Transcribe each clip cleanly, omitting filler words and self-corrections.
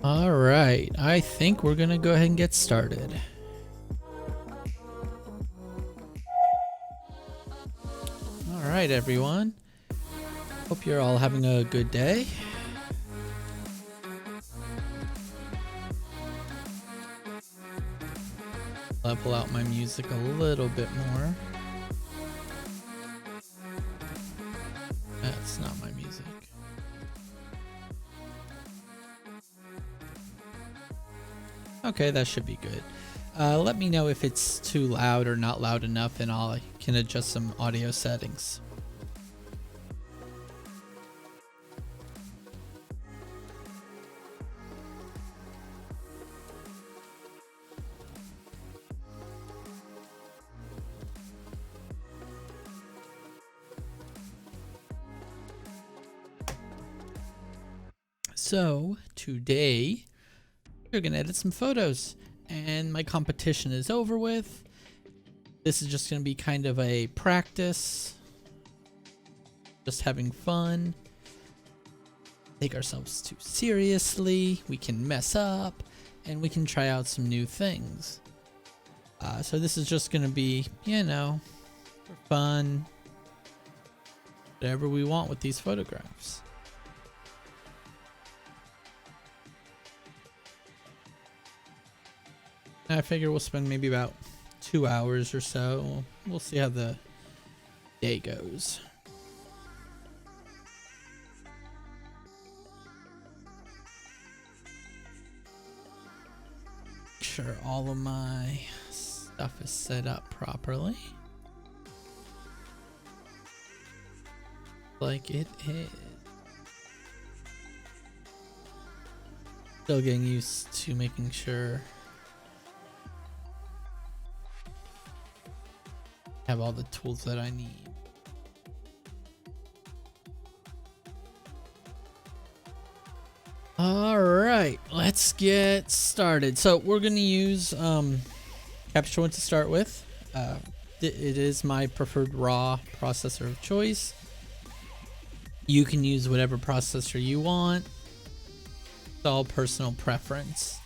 All right, I think we're gonna go ahead and get started. All right, everyone. Hope you're all having a good day. Level out my music a little bit more. That's not my music. Okay, that should be good. Let me know if it's too loud or not loud enough, and I can adjust some audio settings. So today we're gonna edit some photos, and my competition is over with. This is just gonna be kind of a practice, just having fun. Take ourselves too seriously, we can mess up, and we can try out some new things. So this is just gonna be, you know, for fun, whatever we want with these photographs. I figure we'll spend maybe about 2 hours or so. We'll see how the day goes. Make sure all of my stuff is set up properly. Like it is. Still getting used to making sure I have all the tools that I need. All right, let's get started. So we're gonna use Capture One to start with. It is my preferred RAW processor of choice. You can use whatever processor you want. It's all personal preference.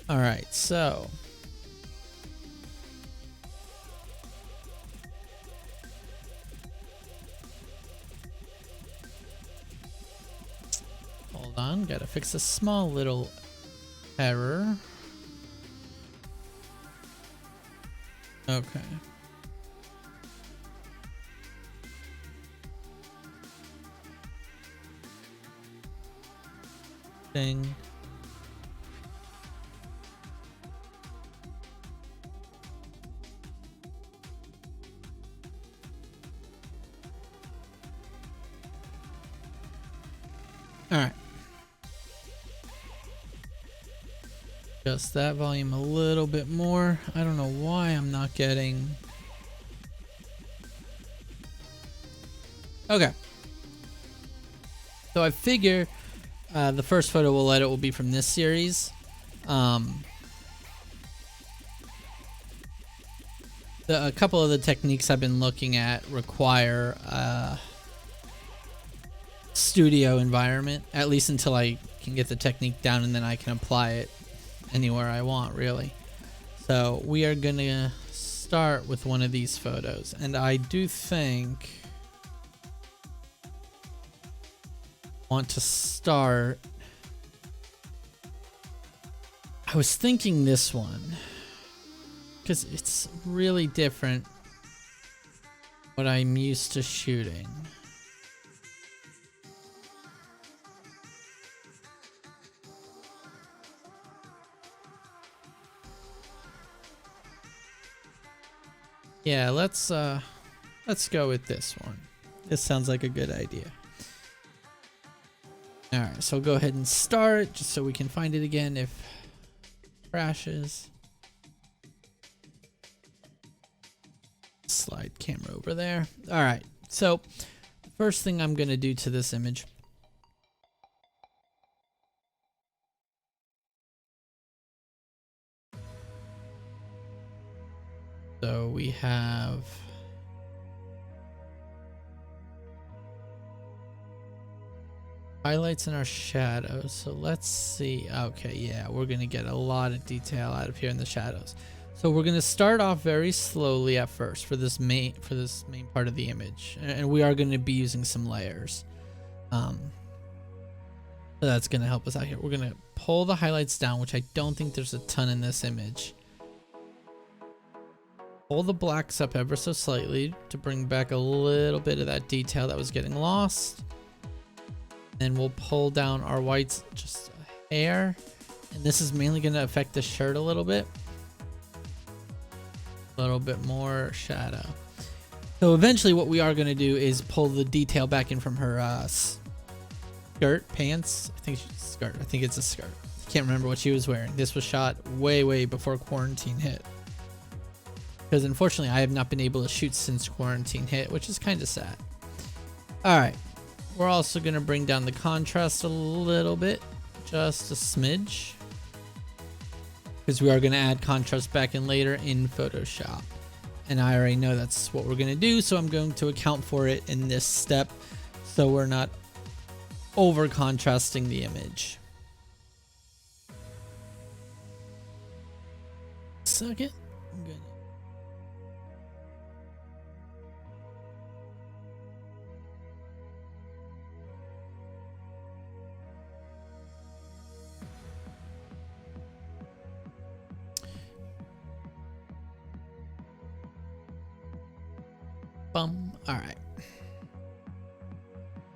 All right, so hold on, gotta fix a small little error. Okay. Thing. All right. Adjust that volume a little bit more. I don't know why I'm not getting. Okay. So I figure the first photo we'll edit will be from this series. A couple of the techniques I've been looking at require studio environment, at least until I can get the technique down, and then I can apply it anywhere I want, really. So we are gonna start with one of these photos, and I do think want to start. I was thinking this one because it's really different what I'm used to shooting. Yeah, let's go with this one. This sounds like a good idea. All right, so go ahead and start just so we can find it again if it crashes. Slide camera over there. All right, so first thing I'm gonna do to this image. So we have highlights and our shadows. So let's see. Okay, yeah, we're gonna get a lot of detail out of here in the shadows. So we're gonna start off very slowly at first for this main part of the image, and we are gonna be using some layers. So that's gonna help us out here. We're gonna pull the highlights down, which I don't think there's a ton in this image. Pull the blacks up ever so slightly to bring back a little bit of that detail that was getting lost. Then we'll pull down our whites just a hair. And this is mainly going to affect the shirt a little bit. A little bit more shadow. So eventually what we are going to do is pull the detail back in from her skirt, pants. I think she's a skirt. I think it's a skirt. I can't remember what she was wearing. This was shot way before quarantine hit. Because unfortunately I have not been able to shoot since quarantine hit, which is kind of sad. Alright. We're also going to bring down the contrast a little bit, just a smidge, because we are going to add contrast back in later in Photoshop. And I already know that's what we're going to do, so I'm going to account for it in this step so we're not over contrasting the image. Second, I'm going to Alright.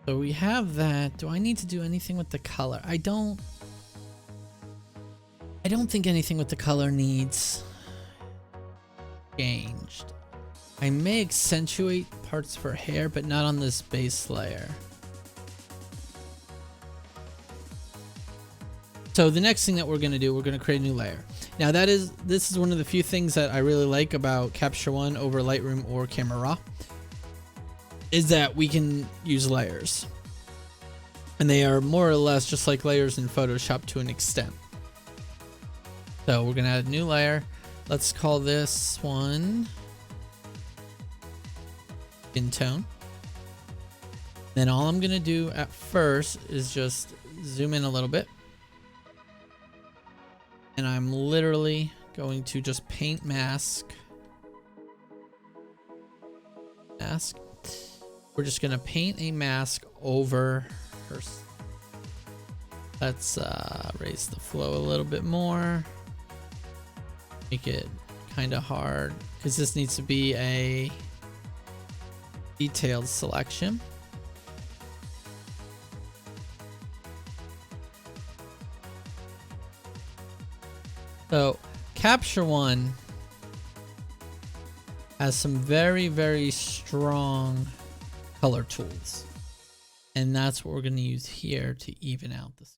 So we have that. Do I need to do anything with the color? I don't think anything with the color needs changed. I may accentuate parts of her hair, but not on this base layer. So the next thing that we're going to do, we're going to create a new layer. Now this is one of the few things that I really like about Capture One over Lightroom or Camera Raw, is that we can use layers. And they are more or less just like layers in Photoshop to an extent. So we're going to add a new layer. Let's call this one Skin Tone. Then all I'm going to do at first is just zoom in a little bit. And I'm literally going to just paint mask. We're just going to paint a mask over her. Let's raise the flow a little bit more. Make it kind of hard because this needs to be a detailed selection. So Capture One has some very strong color tools, and that's what we're going to use here to even out this.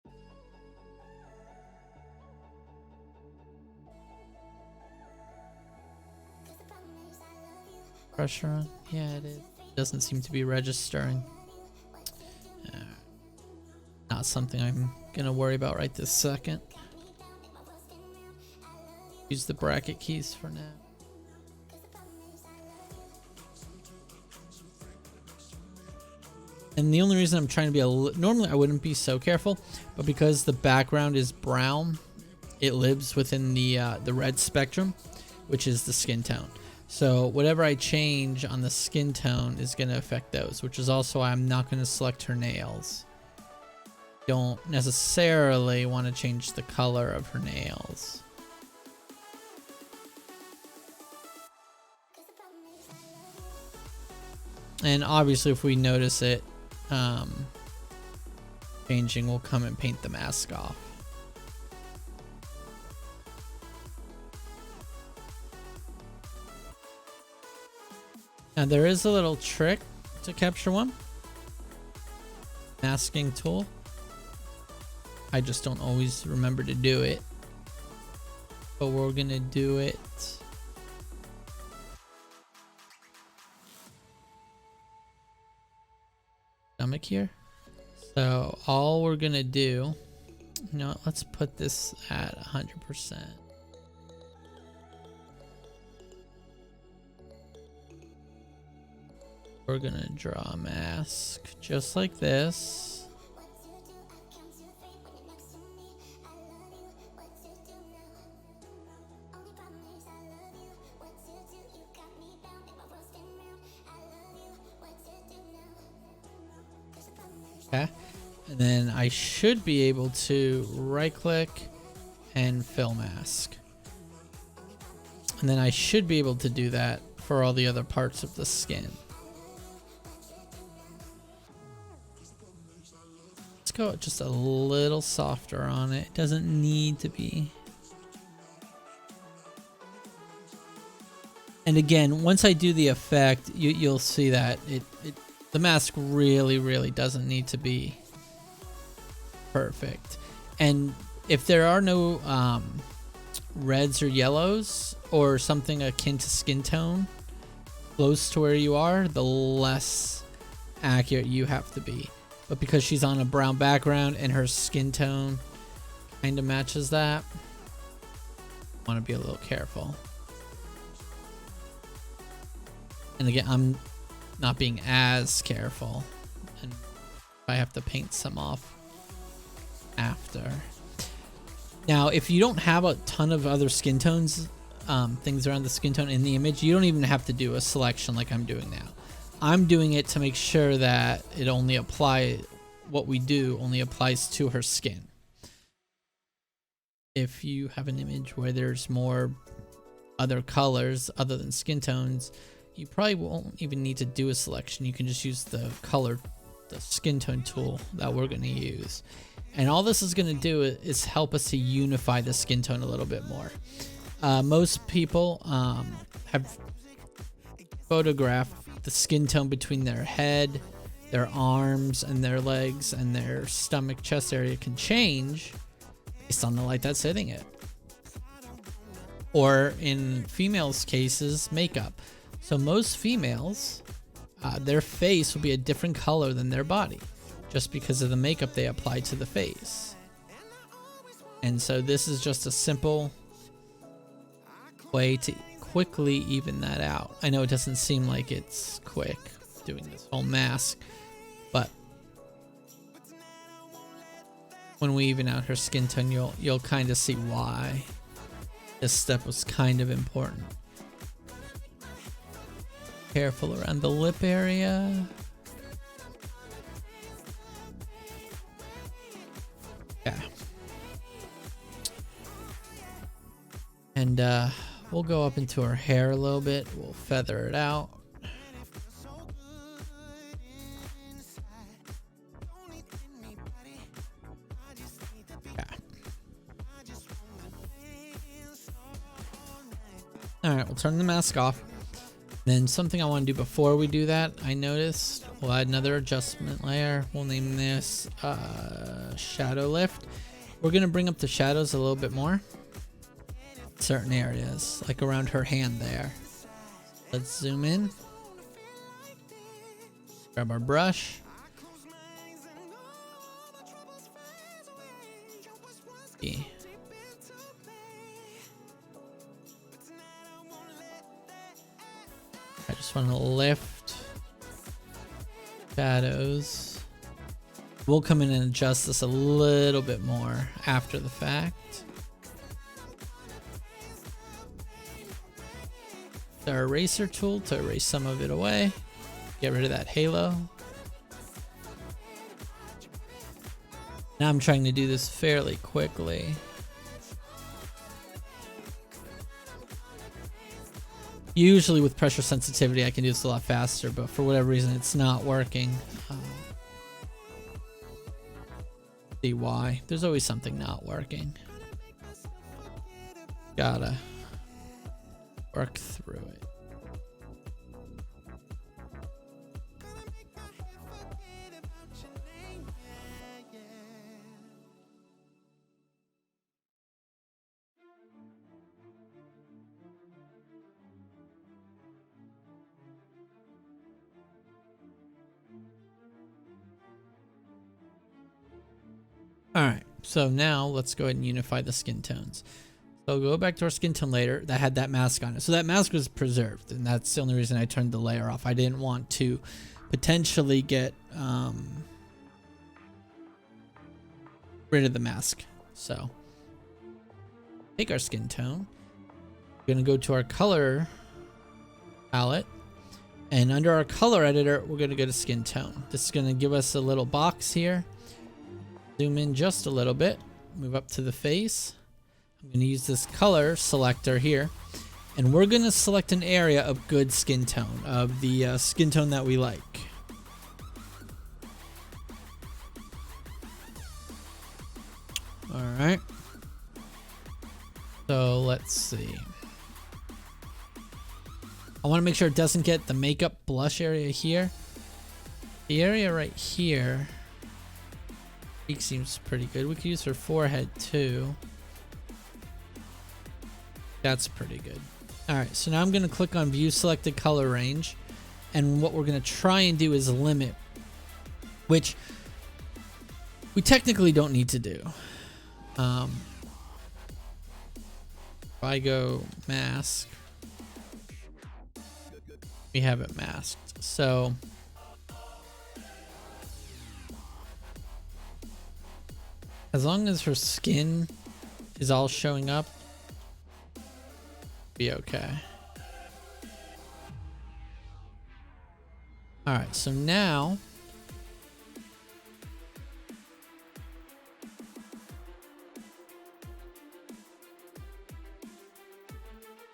Pressure on? Yeah, it is. Doesn't seem to be registering. Not something I'm gonna worry about right this second. Use the bracket keys for now. And the only reason I'm trying to be normally I wouldn't be so careful, but because the background is brown, it lives within the red spectrum, which is the skin tone. So whatever I change on the skin tone is going to affect those, which is also why I'm not going to select her nails. Don't necessarily want to change the color of her nails. And obviously if we notice it changing, we'll come and paint the mask off. Now there is a little trick to Capture One. Masking tool. I just don't always remember to do it. But we're gonna do it. Stomach here. So all we're gonna do, you know, let's put this at 100%. We're gonna draw a mask just like this. Okay. And then I should be able to right click and fill mask. And then I should be able to do that for all the other parts of the skin. Let's go just a little softer on it. It doesn't need to be. And again, once I do the effect, you'll see that the mask really doesn't need to be perfect. And if there are no reds or yellows or something akin to skin tone close to where you are, the less accurate you have to be. But because she's on a brown background and her skin tone kind of matches that, I want to be a little careful. And again, I'm not being as careful, and I have to paint some off after. Now, if you don't have a ton of other skin tones, things around the skin tone in the image, you don't even have to do a selection like I'm doing now. I'm doing it to make sure that it only what we do only applies to her skin. If you have an image where there's more other colors other than skin tones, you probably won't even need to do a selection. You can just use the skin tone tool that we're going to use. And all this is going to do is help us to unify the skin tone a little bit more. Most people have photographed the skin tone between their head, their arms, and their legs, and their stomach, chest area can change based on the light that's hitting it. Or in females' cases, makeup. So most females, their face will be a different color than their body, just because of the makeup they apply to the face. And so this is just a simple way to quickly even that out. I know it doesn't seem like it's quick doing this whole mask, but when we even out her skin tone, you'll kind of see why this step was kind of important. Careful around the lip area. Yeah. And we'll go up into her hair a little bit. We'll feather it out. Yeah. Alright, we'll turn the mask off. Then something I want to do before we do that, I noticed we'll add another adjustment layer. We'll name this shadow lift. We're going to bring up the shadows a little bit more. Certain areas, like around her hand there. Let's zoom in. Grab our brush. Yeah. I just want to lift shadows. We'll come in and adjust this a little bit more after the fact. Our eraser tool to erase some of it away. Get rid of that halo. Now I'm trying to do this fairly quickly. Usually with pressure sensitivity I can do this a lot faster, but for whatever reason it's not working. See why. There's always something not working. Gotta work through it. Alright, so now let's go ahead and unify the skin tones. So go back to our skin tone layer that had that mask on it. So that mask was preserved, and that's the only reason I turned the layer off. I didn't want to potentially get rid of the mask. So take our skin tone. We're gonna go to our color palette, And under our color editor, we're going to go to skin tone. This is going to give us a little box here. Zoom in just a little bit. Move up to the face. I'm going to use this color selector here. And we're going to select an area of good skin tone, of the skin tone that we like. All right. So let's see. I want to make sure it doesn't get the makeup blush area here. The area right here, cheek seems pretty good. We could use her forehead too. That's pretty good. All right, so now I'm going to click on view selected color range. And what we're going to try and do is limit, which we technically don't need to do. If I go mask, we have it masked. So as long as her skin is all showing up, be okay. All right, so now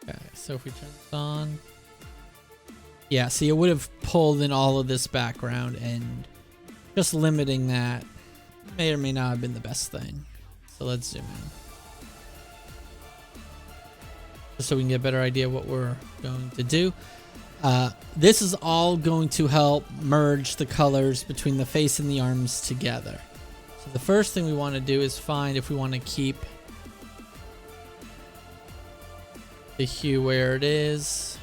okay, so if we turn this on, yeah, see, it would have pulled in all of this background, and just limiting that may or may not have been the best thing. So let's zoom in. Just so we can get a better idea of what we're going to do. This is all going to help merge the colors between the face and the arms together. So the first thing we want to do is find if we want to keep the hue where it is.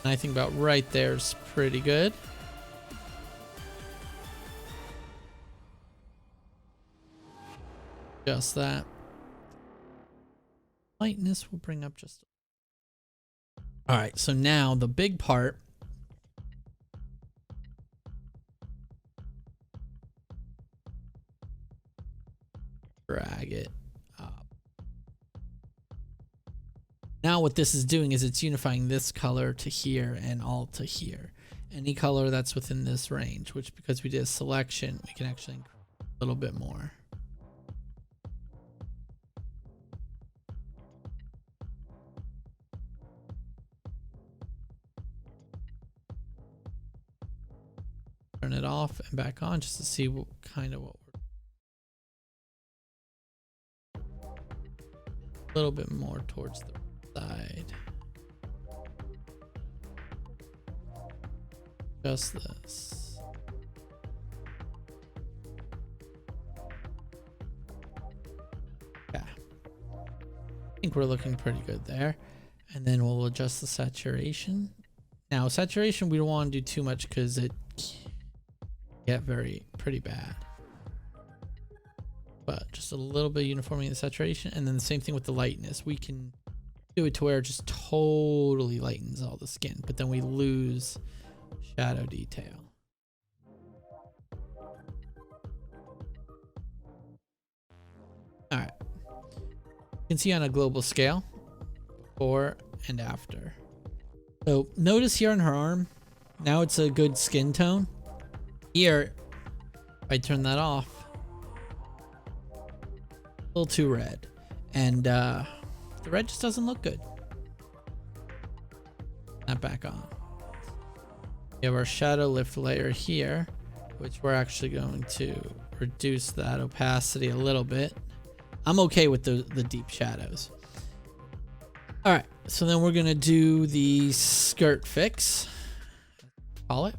And I think about right there is pretty good. Just that. Lightness will bring up just. All right, so now the big part. Drag it up. Now what this is doing is it's unifying this color to here and all to here. Any color that's within this range, which because we did a selection, we can actually increase a little bit more. Turn it off and back on just to see what kind of what we're a little bit more towards the side. Just this. Yeah. I think we're looking pretty good there. And then we'll adjust the saturation. Now saturation we don't want to do too much because it get pretty bad, but just a little bit of uniformity in the saturation, and then the same thing with the lightness. We can do it to where it just totally lightens all the skin, but then we lose shadow detail. All right, you can see on a global scale before and after. So notice here on her arm, now it's a good skin tone. Here, if I turn that off, a little too red, and the red just doesn't look good. That back on. We have our shadow lift layer here, which we're actually going to reduce that opacity a little bit. I'm okay with the deep shadows. All right, so then we're gonna do the skirt fix, call it.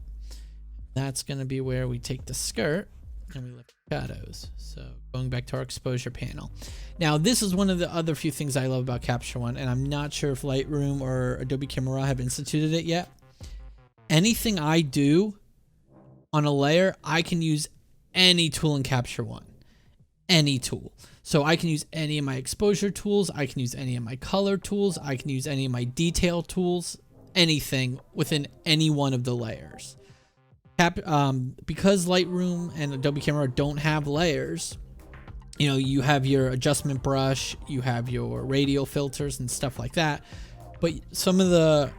That's going to be where we take the skirt and we lift shadows. So going back to our exposure panel. Now this is one of the other few things I love about Capture One, and I'm not sure if Lightroom or Adobe Camera Raw have instituted it yet. Anything I do on a layer, I can use any tool in Capture One. Any tool. So I can use any of my exposure tools. I can use any of my color tools. I can use any of my detail tools. Anything within any one of the layers. Because Lightroom and Adobe Camera don't have layers, you know, you have your adjustment brush, you have your radial filters and stuff like that. But some of the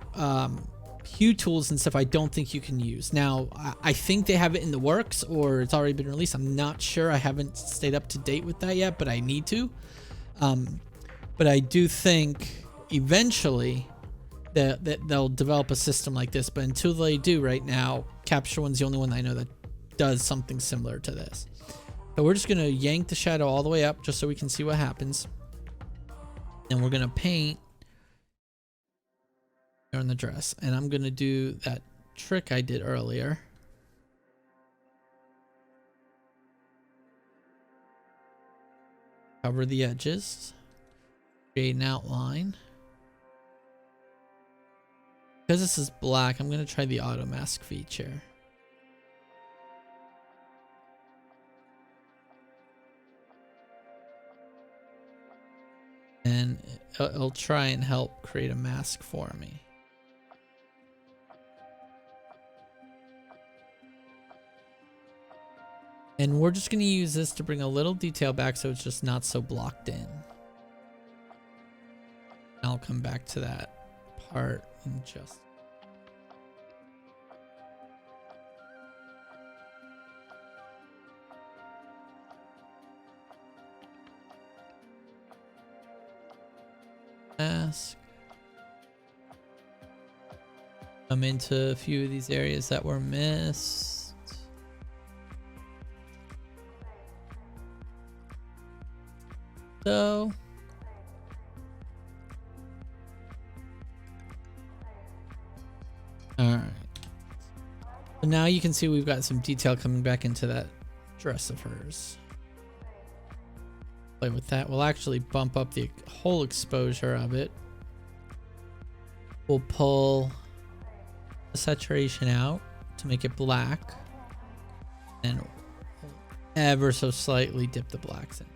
hue tools and stuff I don't think you can use. Now, I think they have it in the works or it's already been released. I'm not sure. I haven't stayed up to date with that yet, but I need to. But I do think eventually that they'll develop a system like this. But until they do, right now, Capture One's the only one I know that does something similar to this. So we're just going to yank the shadow all the way up just so we can see what happens. And we're going to paint here on the dress. And I'm going to do that trick I did earlier. Cover the edges. Create an outline. Because this is black, I'm going to try the auto mask feature. And it'll try and help create a mask for me. And we're just going to use this to bring a little detail back so it's just not so blocked in. I'll come back to that part in just... mask. Come into a few of these areas that were missed. So alright. So now you can see we've got some detail coming back into that dress of hers. Play with that. We'll actually bump up the whole exposure of it. We'll pull the saturation out to make it black. And ever so slightly dip the blacks in.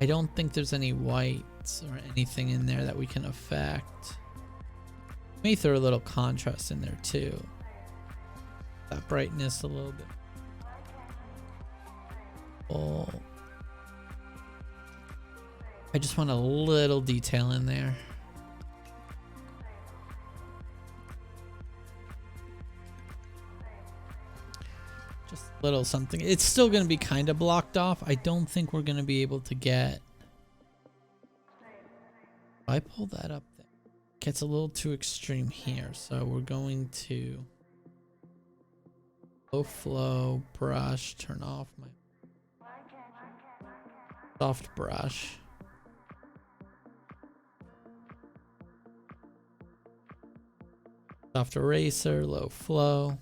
I don't think there's any whites or anything in there that we can affect. May throw a little contrast in there too. That brightness a little bit. Oh. I just want a little detail in there. Just a little something. It's still going to be kind of blocked off. I don't think we're going to be able to get... If I pull that up there, it gets a little too extreme here. So we're going to low flow, brush, turn off my soft brush. Soft eraser, low flow.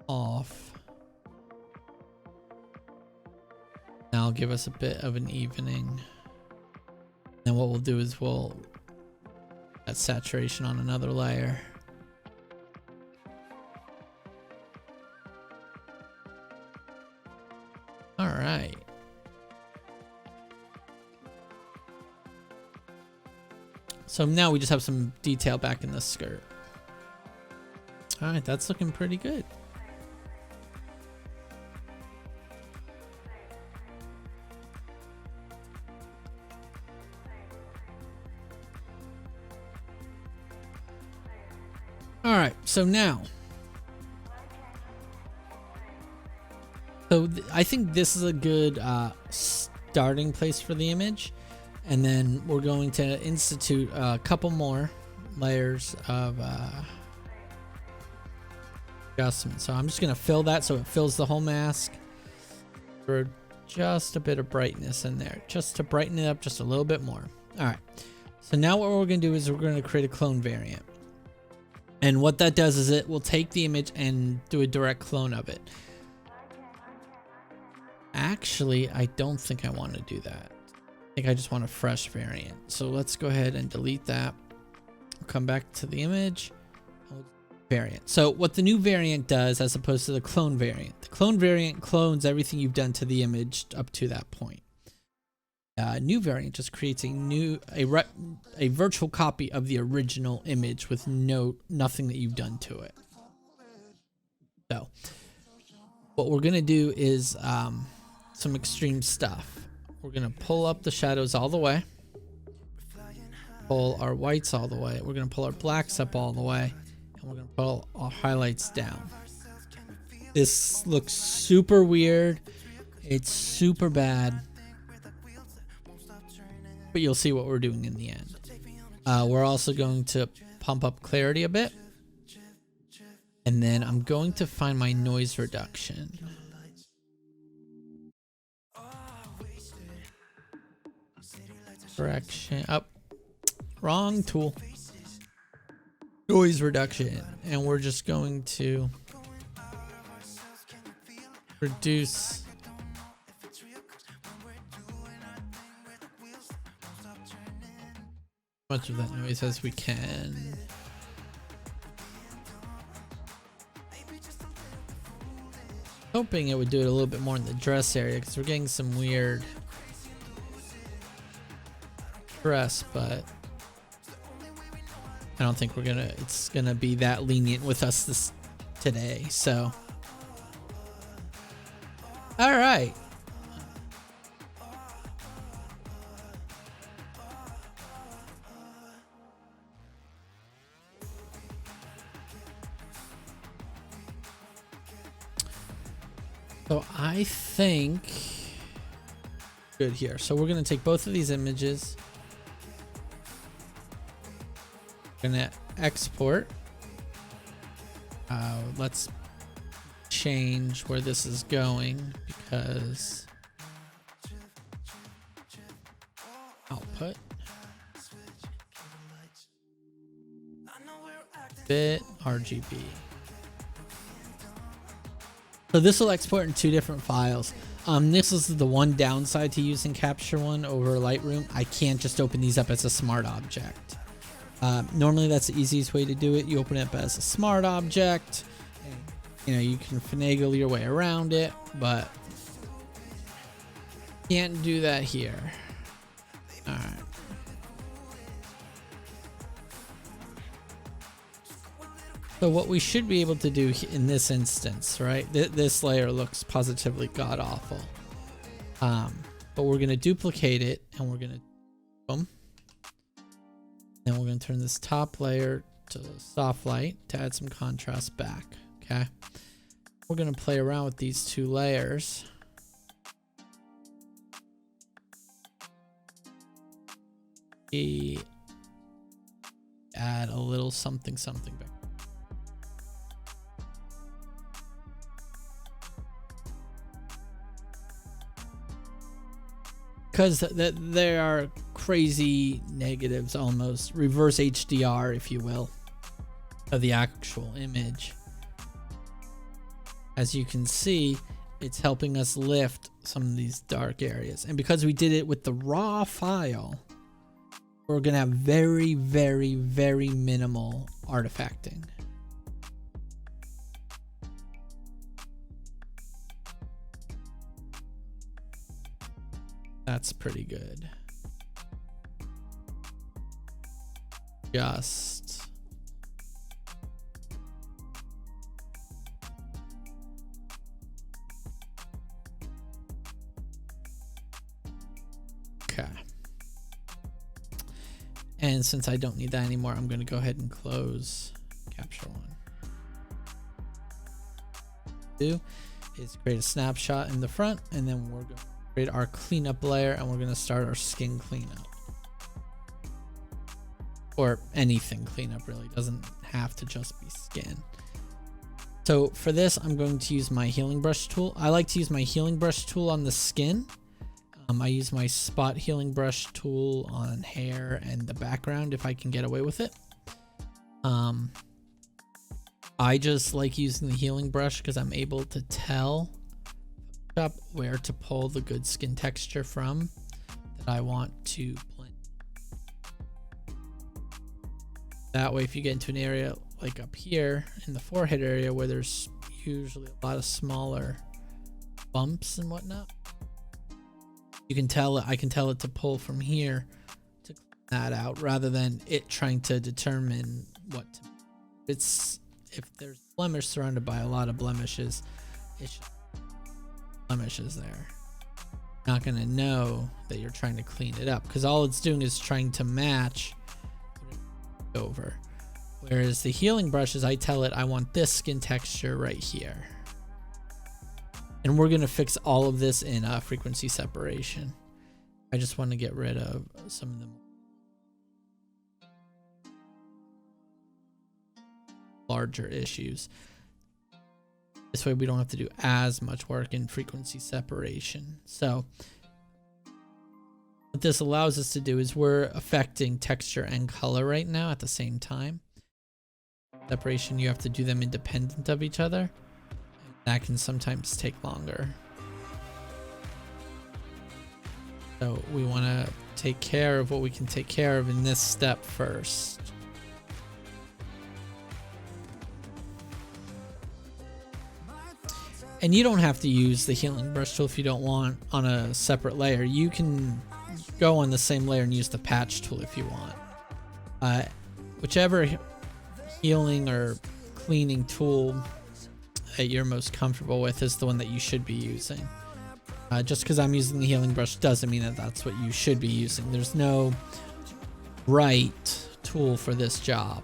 Off. Now I'll give us a bit of an evening. And what we'll do is we'll add saturation on another layer. All right. So now we just have some detail back in the skirt. All right, that's looking pretty good. All right, so now, I think this is a good starting place for the image. And then we're going to institute a couple more layers of adjustment. So I'm just going to fill that so it fills the whole mask. For just a bit of brightness in there, just to brighten it up just a little bit more. All right. So now what we're going to do is we're going to create a clone variant. And what that does is it will take the image and do a direct clone of it. Actually, I don't think I want to do that. I think I just want a fresh variant. So let's go ahead and delete that. We'll come back to the image. Variant. So what the new variant does as opposed to the clone variant. The clone variant clones everything you've done to the image up to that point. New variant just creates a virtual copy of the original image with nothing that you've done to it. So what we're gonna do is some extreme stuff. We're gonna pull up the shadows all the way. Pull our whites all the way. We're gonna pull our blacks up all the way. And we're gonna pull our highlights down. This looks super weird. It's super bad. But you'll see what we're doing in the end. We're also going to pump up clarity a bit. And then I'm going to find my noise reduction. Correction. Up. Wrong tool. Noise reduction. And we're just going to reduce as much of that noise as we can. Hoping it would do it a little bit more in the dress area because we're getting some weird dress, but I don't think it's gonna be that lenient with us today. So, all right. So I think good here. So we're gonna take both of these images. Gonna export. Let's change where this is going because output bit RGB. So this will export in 2 different files. This is the one downside to using Capture One over Lightroom. I can't just open these up as a smart object. Normally that's the easiest way to do it. You open it up as a smart object. And, you know, you can finagle your way around it, but can't do that here. All right. So what we should be able to do in this instance, right? This layer looks positively god-awful. But we're going to duplicate it and we're going to boom. Then we're going to turn this top layer to soft light to add some contrast back. Okay. We're going to play around with these 2 layers. We add a little something back. Because there are crazy negatives, almost reverse HDR, if you will, of the actual image. As you can see, it's helping us lift some of these dark areas. And because we did it with the raw file, we're going to have very, very, very minimal artifacting. That's pretty good. Just okay. And since I don't need that anymore, I'm going to go ahead and close Capture One. Do is create a snapshot in the front, and then we're going to create our cleanup layer, and we're going to start our skin cleanup. Or anything cleanup, really. Doesn't have to just be skin. So for this, I'm going to use my healing brush tool. I like to use my healing brush tool on the skin. I use my spot healing brush tool on hair and the background if I can get away with it. I just like using the healing brush because I'm able to tell where to pull the good skin texture from that I want to blend. That way, if you get into an area like up here in the forehead area where there's usually a lot of smaller bumps and whatnot, you can tell it. I can tell it to pull from here to clean that out rather than it trying to determine what to. If there's blemish surrounded by a lot of blemishes, it's just blemishes there. not going to know that you're trying to clean it up, because all it's doing is trying to match over. Whereas the healing brushes, I tell it I want this skin texture right here. And we're going to fix all of this in frequency separation. I just want to get rid of some of the larger issues. This way we don't have to do as much work in frequency separation. So what this allows us to do is we're affecting texture and color right now at the same time. Separation, you have to do them independent of each other. That can sometimes take longer. So we want to take care of what we can take care of in this step first. And you don't have to use the healing brush tool if you don't want on a separate layer. You can go on the same layer and use the patch tool if you want. Whichever healing or cleaning tool that you're most comfortable with is the one that you should be using. Just because I'm using the healing brush doesn't mean that that's what you should be using. There's no right tool for this job.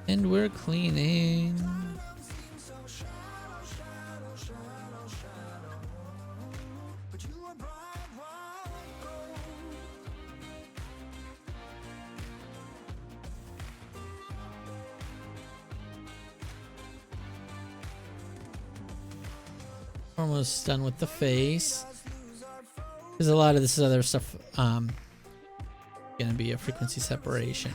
And we're cleaning. Almost done with the face. Because a lot of this other stuff gonna be a frequency separation.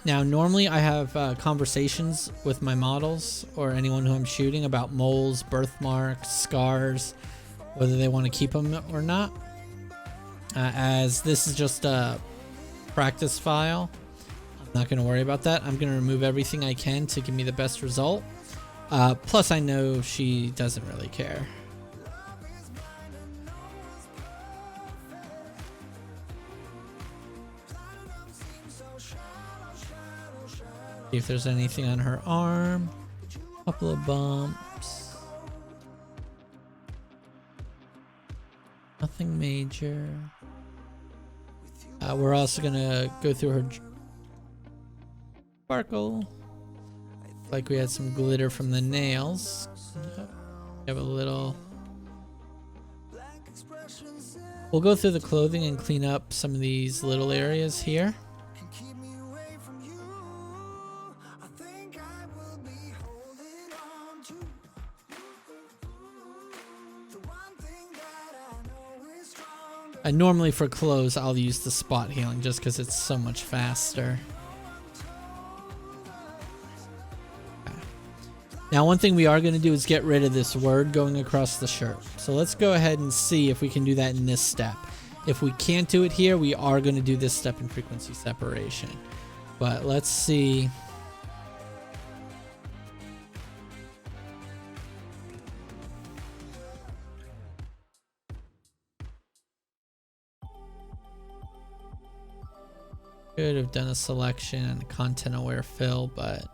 Now, normally I have conversations with my models or anyone who I'm shooting about moles, birthmarks, scars, whether they want to keep them or not. As this is just a practice file, I'm not going to worry about that. I'm going to remove everything I can to give me the best result. Plus, I know she doesn't really care. See if there's anything on her arm. Couple of bumps. Nothing major. We're also gonna go through her sparkle. Like we had some glitter from the nails. We have a little. We'll go through the clothing and clean up some of these little areas here. Normally for clothes, I'll use the spot healing just because it's so much faster. Okay. Now, one thing we are going to do is get rid of this word going across the shirt. So let's go ahead and see if we can do that in this step. If we can't do it here, we are going to do this step in frequency separation. But let's see. Could have done a selection and a content aware fill, but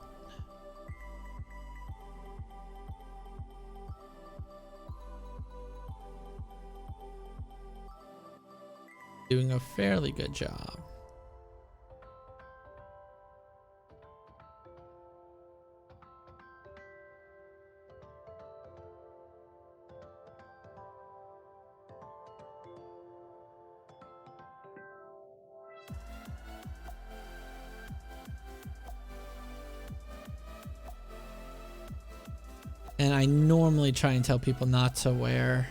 doing a fairly good job. And I normally try and tell people not to wear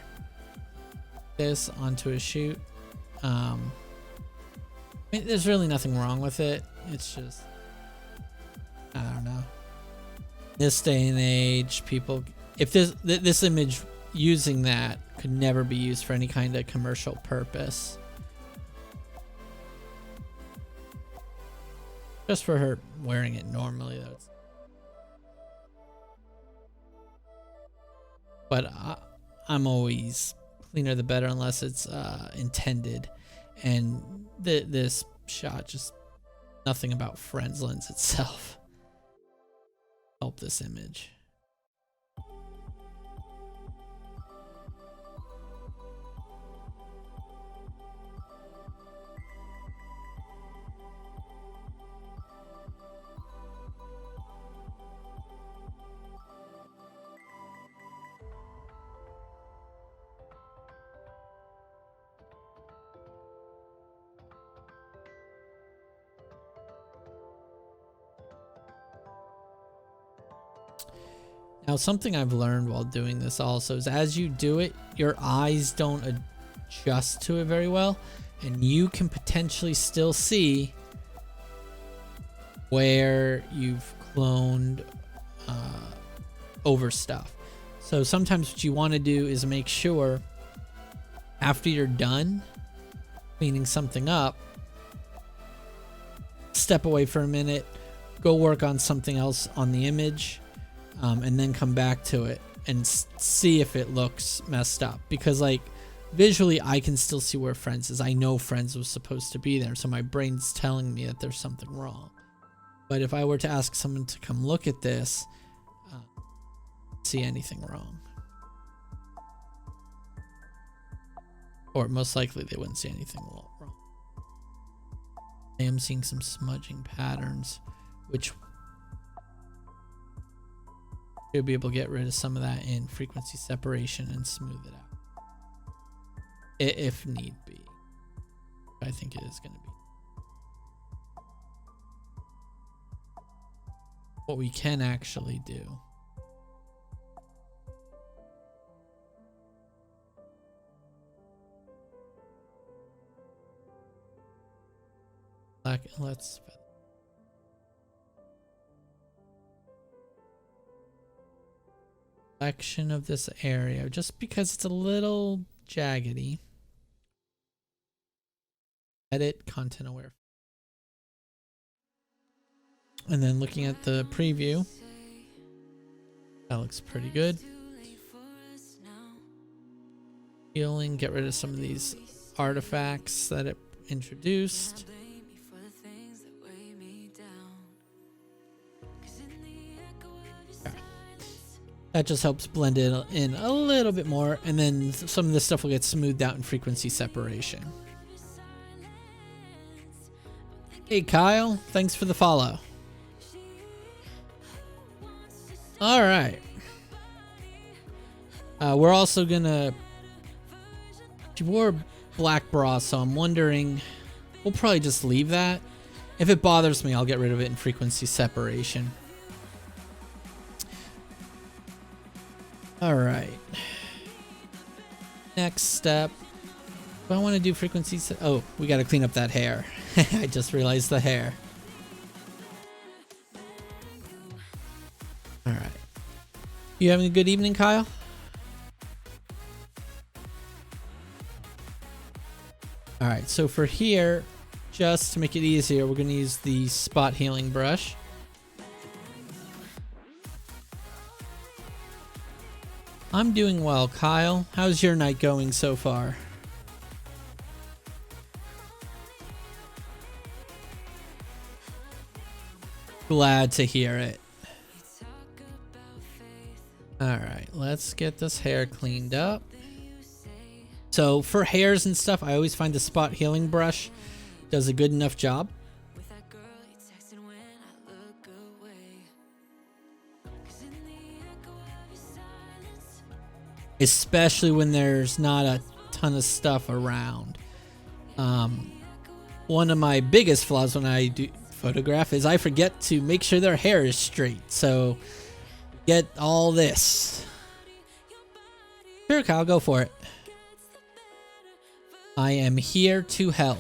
this onto a shoot. I mean, there's really nothing wrong with it. It's just, I don't know. This day and age, people, if this image using that could never be used for any kind of commercial purpose. Just for her wearing it normally, though. But I'm always cleaner the better unless it's intended. And this shot just Nothing about friends lends itself. Help this image. Now, something I've learned while doing this also is as you do it, your eyes don't adjust to it very well, and you can potentially still see where you've cloned over stuff. So sometimes what you want to do is make sure after you're done cleaning something up, step away for a minute, go work on something else on the image, and then come back to it and see if it looks messed up. Because like visually I can still see where friends is. I know friends was supposed to be there, so my brain's telling me that there's something wrong. But if I were to ask someone to come look at this, see anything wrong, or most likely they wouldn't see anything wrong. I am seeing some smudging patterns, which you'll be able to get rid of some of that in frequency separation and smooth it out if need be. I think it is going to be. What we can actually do let's selection of this area just because it's a little jaggedy. Edit content aware. And then looking at the preview, that looks pretty good. Healing, get rid of some of these artifacts that it introduced. That just helps blend it in a little bit more, and then some of this stuff will get smoothed out in frequency separation. Hey Kyle, thanks for the follow. All right. We're also gonna. She wore a black bra, so I'm wondering. We'll probably just leave that. If it bothers me, I'll get rid of it in frequency separation. All right. Next step. Do I want to do frequency? Oh, we got to clean up that hair. I just realized the hair. All right. You having a good evening, Kyle? All right. So for here, just to make it easier, we're going to use the spot healing brush. I'm doing well, Kyle. How's your night going so far? Glad to hear it. Alright, let's get this hair cleaned up. So for hairs and stuff, I always find the spot healing brush does a good enough job. Especially when there's not a ton of stuff around. One of my biggest flaws when I do photograph is I forget to make sure their hair is straight. So get all this. Sure, Kyle, go for it. I am here to help.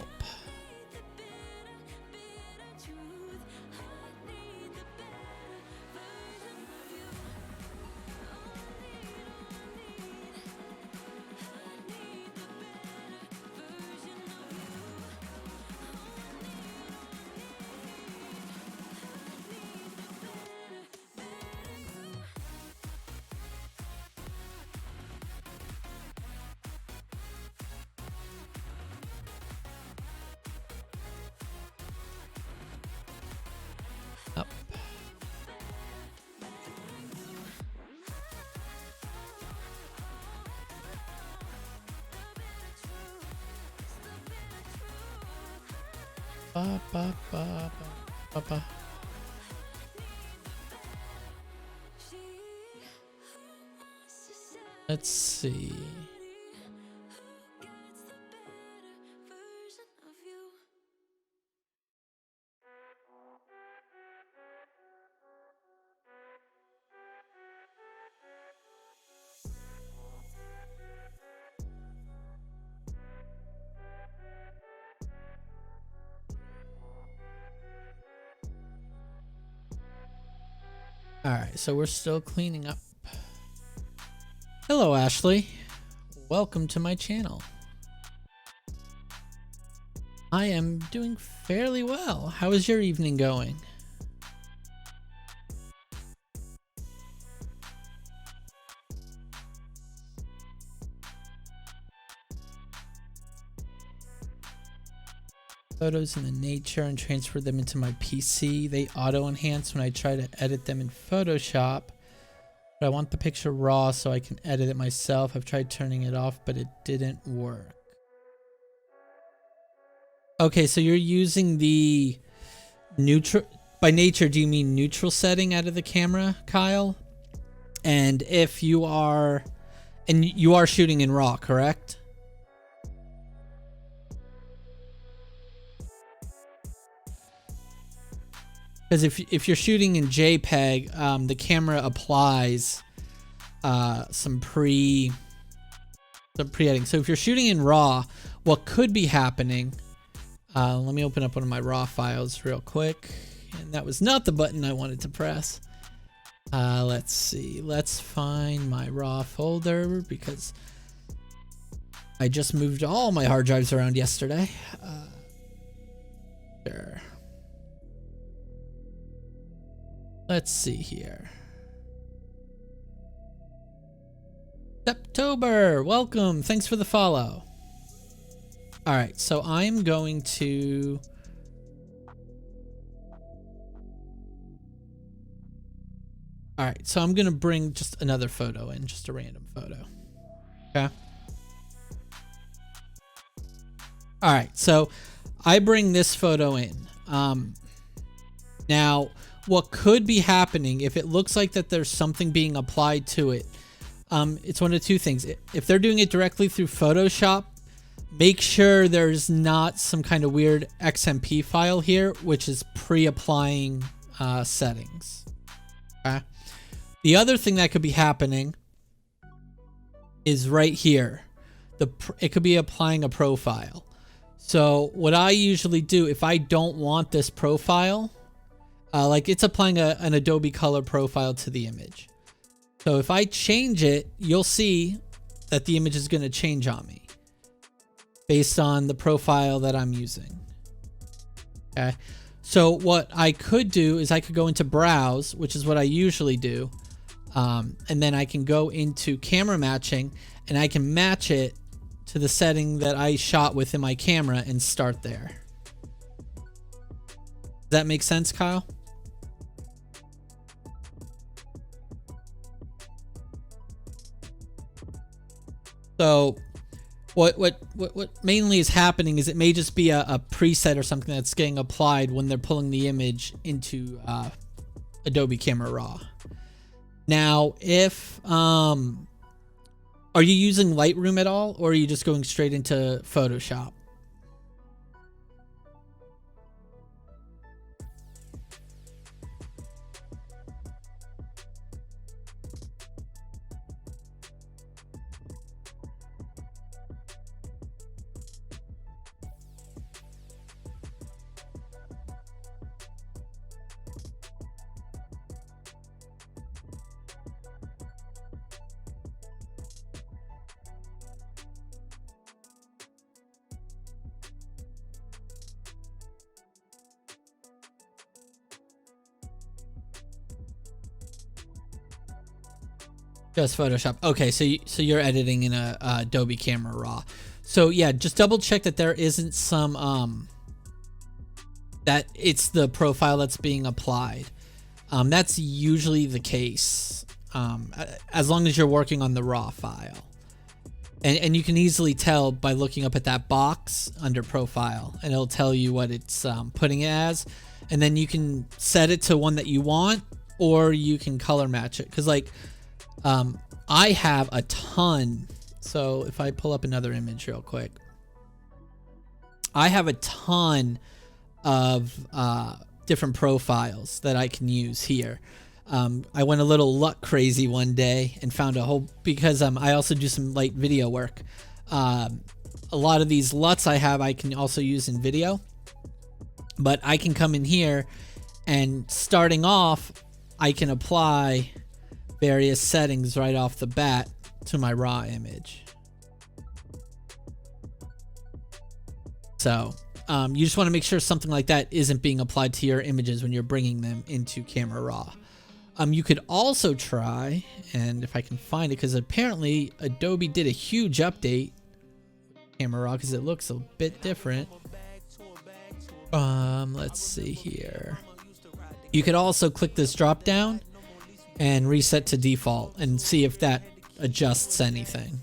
Ba, ba, ba, ba, ba. Let's see. All right, so we're still cleaning up. Hello, Ashley. Welcome to my channel. I am doing fairly well. How is your evening going? Photos in the nature and transfer them into my PC. They auto enhance when I try to edit them in Photoshop, but I want the picture raw so I can edit it myself. I've tried turning it off, but it didn't work. Okay, so you're using the neutral, by nature, do you mean neutral setting out of the camera, Kyle? And if you are, and you are shooting in RAW, correct? Because if you're shooting in JPEG, the camera applies some pre-editing. So if you're shooting in RAW, what could be happening? Let me open up one of my RAW files real quick, and that was not the button I wanted to press. Let's see. Let's find my RAW folder because I just moved all my hard drives around yesterday. Sure. Let's see here. Septober, welcome. Thanks for the follow. All right, so I'm going to... All right, so I'm going to bring just another photo in, just a random photo. Okay. All right, so I bring this photo in. Now, what could be happening if it looks like that there's something being applied to it, it's one of two things. If they're doing it directly through Photoshop, make sure there's not some kind of weird XMP file here, which is pre-applying settings. Okay. The other thing that could be happening is right here. It could be applying a profile. So what I usually do, if I don't want this profile, like it's applying an Adobe Color profile to the image. So if I change it, you'll see that the image is going to change on me based on the profile that I'm using. Okay. So what I could do is I could go into Browse, which is what I usually do. And then I can go into camera matching and I can match it to the setting that I shot with in my camera and start there. Does that make sense, Kyle? So what mainly is happening is it may just be a preset or something that's getting applied when they're pulling the image into Adobe Camera Raw. Now, if are you using Lightroom at all, or are you just going straight into Photoshop? Just Photoshop. Okay, so you're editing in a Adobe Camera Raw. So yeah, just double check that there isn't some that it's the profile that's being applied. That's usually the case, as long as you're working on the raw file. And you can easily tell by looking up at that box under profile, and it'll tell you what it's putting it as. And then you can set it to one that you want, or you can color match it. Cause like, I have a ton. So if I pull up another image real quick, I have a ton of different profiles that I can use here. I went a little luck crazy one day and found a whole, because I also do some light video work. A lot of these LUTs I have, I can also use in video, but I can come in here and starting off, I can apply various settings right off the bat to my raw image. So you just want to make sure something like that isn't being applied to your images when you're bringing them into Camera Raw. You could also try, and if I can find it, because apparently Adobe did a huge update Camera Raw because it looks a bit different. Let's see here. You could also click this drop down and reset to default and see if that adjusts anything.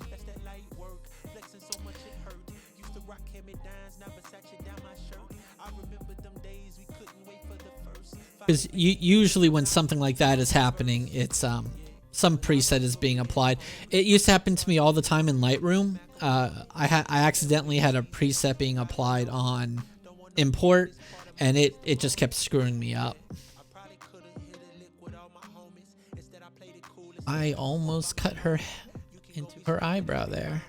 Because usually when something like that is happening, it's some preset is being applied. It used to happen to me all the time in Lightroom. I accidentally had a preset being applied on import, and it just kept screwing me up. I almost cut her into her eyebrow there.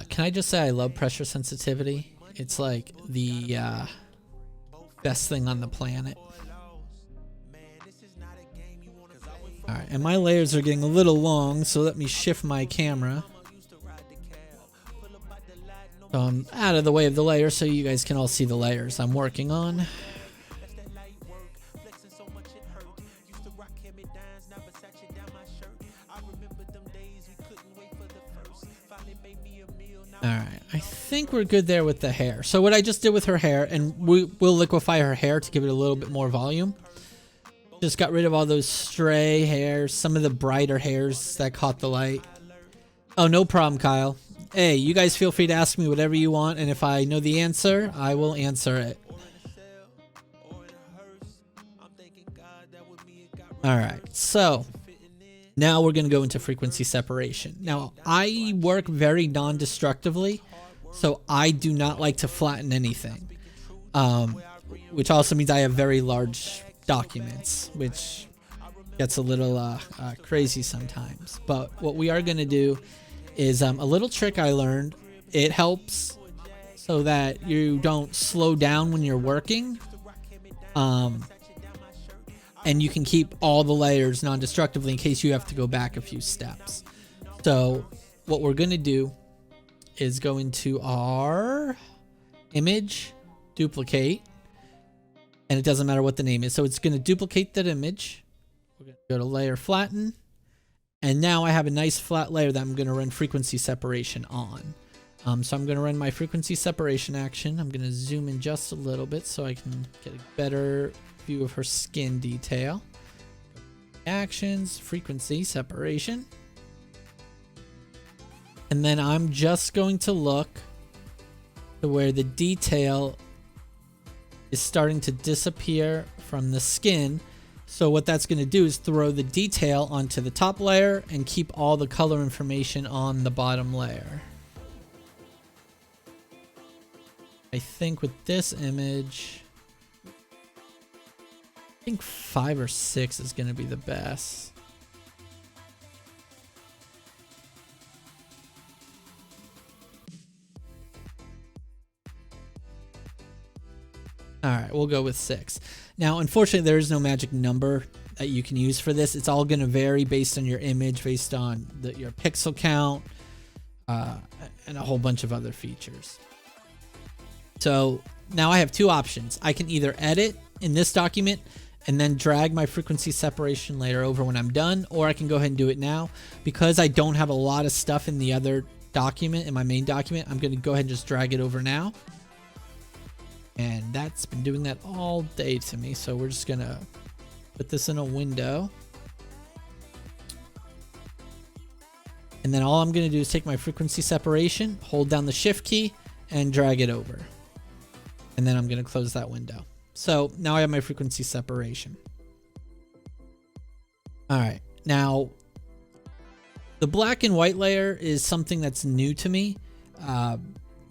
Can I just say I love pressure sensitivity? It's like the best thing on the planet. Alright, and my layers are getting a little long, so let me shift my camera. So I'm out of the way of the layers so you guys can all see the layers I'm working on. Alright, I think we're good there with the hair. So what I just did with her hair, and we'll liquefy her hair to give it a little bit more volume. Just got rid of all those stray hairs, some of the brighter hairs that caught the light. Oh, no problem, Kyle. Hey, you guys feel free to ask me whatever you want, and if I know the answer, I will answer it. Alright, so now we're going to go into frequency separation. Now, I work very non-destructively, so I do not like to flatten anything. Which also means I have very large documents, which gets a little crazy sometimes. But what we are going to do is a little trick I learned. It helps so that you don't slow down when you're working. And you can keep all the layers non-destructively in case you have to go back a few steps. So what we're going to do is go into our image, duplicate, and it doesn't matter what the name is. So it's going to duplicate that image. We're going to go to layer flatten. And now I have a nice flat layer that I'm going to run frequency separation on. So I'm going to run my frequency separation action. I'm going to zoom in just a little bit so I can get a better view of her skin detail. Actions, frequency separation. And then I'm just going to look to where the detail is starting to disappear from the skin. So what that's going to do is throw the detail onto the top layer and keep all the color information on the bottom layer. I think with this image, I think 5 or 6 is going to be the best. All right, we'll go with 6. Now, unfortunately, there is no magic number that you can use for this. It's all going to vary based on your image, based on your pixel count, and a whole bunch of other features. So now I have two options. I can either edit in this document and then drag my frequency separation layer over when I'm done, or I can go ahead and do it now. Because I don't have a lot of stuff in the other document, in my main document, I'm going to go ahead and just drag it over now. And that's been doing that all day to me. So we're just going to put this in a window. And then all I'm going to do is take my frequency separation, hold down the shift key, and drag it over. And then I'm going to close that window. So now I have my frequency separation. All right. Now, the black and white layer is something that's new to me,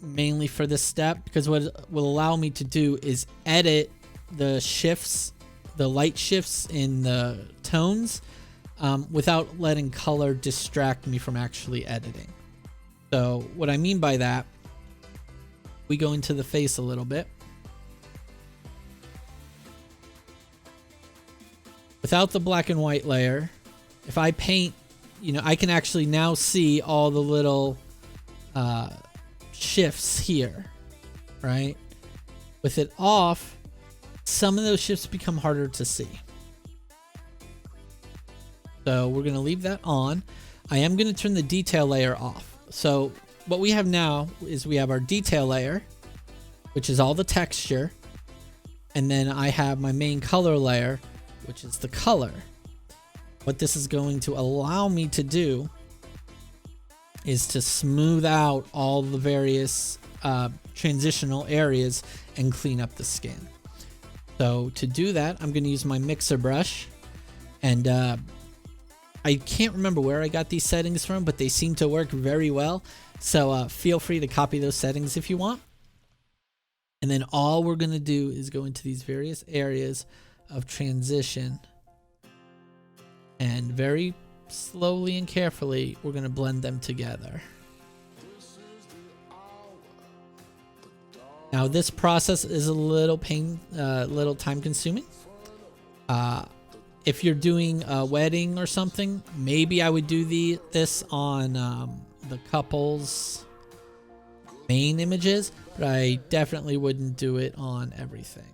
mainly for this step, because what it will allow me to do is edit the shifts, the light shifts in the tones, without letting color distract me from actually editing. So what I mean by that, we go into the face a little bit. Without the black and white layer, if I paint, you know, I can actually now see all the little shifts here, right? With it off, some of those shifts become harder to see. So we're going to leave that on. I am going to turn the detail layer off. So what we have now is we have our detail layer, which is all the texture. And then I have my main color layer, which is the color. What this is going to allow me to do is to smooth out all the various transitional areas and clean up the skin. So to do that, I'm going to use my mixer brush, and I can't remember where I got these settings from, but they seem to work very well. So feel free to copy those settings if you want. And then all we're going to do is go into these various areas of transition, and very slowly and carefully we're going to blend them together. Now this process is a little little time consuming. If you're doing a wedding or something, maybe I would do this on the couple's main images, but I definitely wouldn't do it on everything.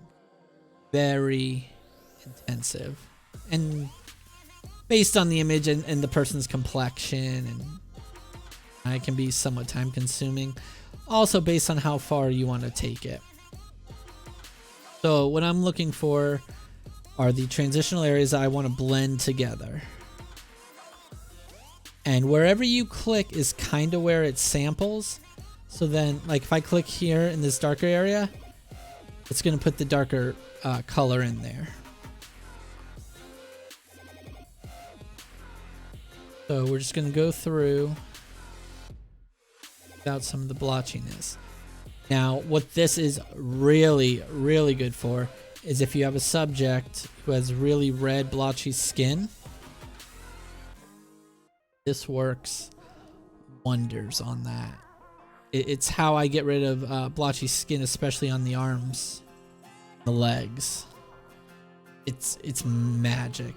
Very intensive, and based on the image and the person's complexion, and it can be somewhat time consuming. Also based on how far you want to take it. So what I'm looking for are the transitional areas I want to blend together. And wherever you click is kind of where it samples. So then, like if I click here in this darker area, it's going to put the darker color in there. So we're just going to go through without some of the blotchiness. Now, what this is really, really good for is if you have a subject who has really red, blotchy skin. This works wonders on that. It's how I get rid of blotchy skin, especially on the arms, the legs. It's magic.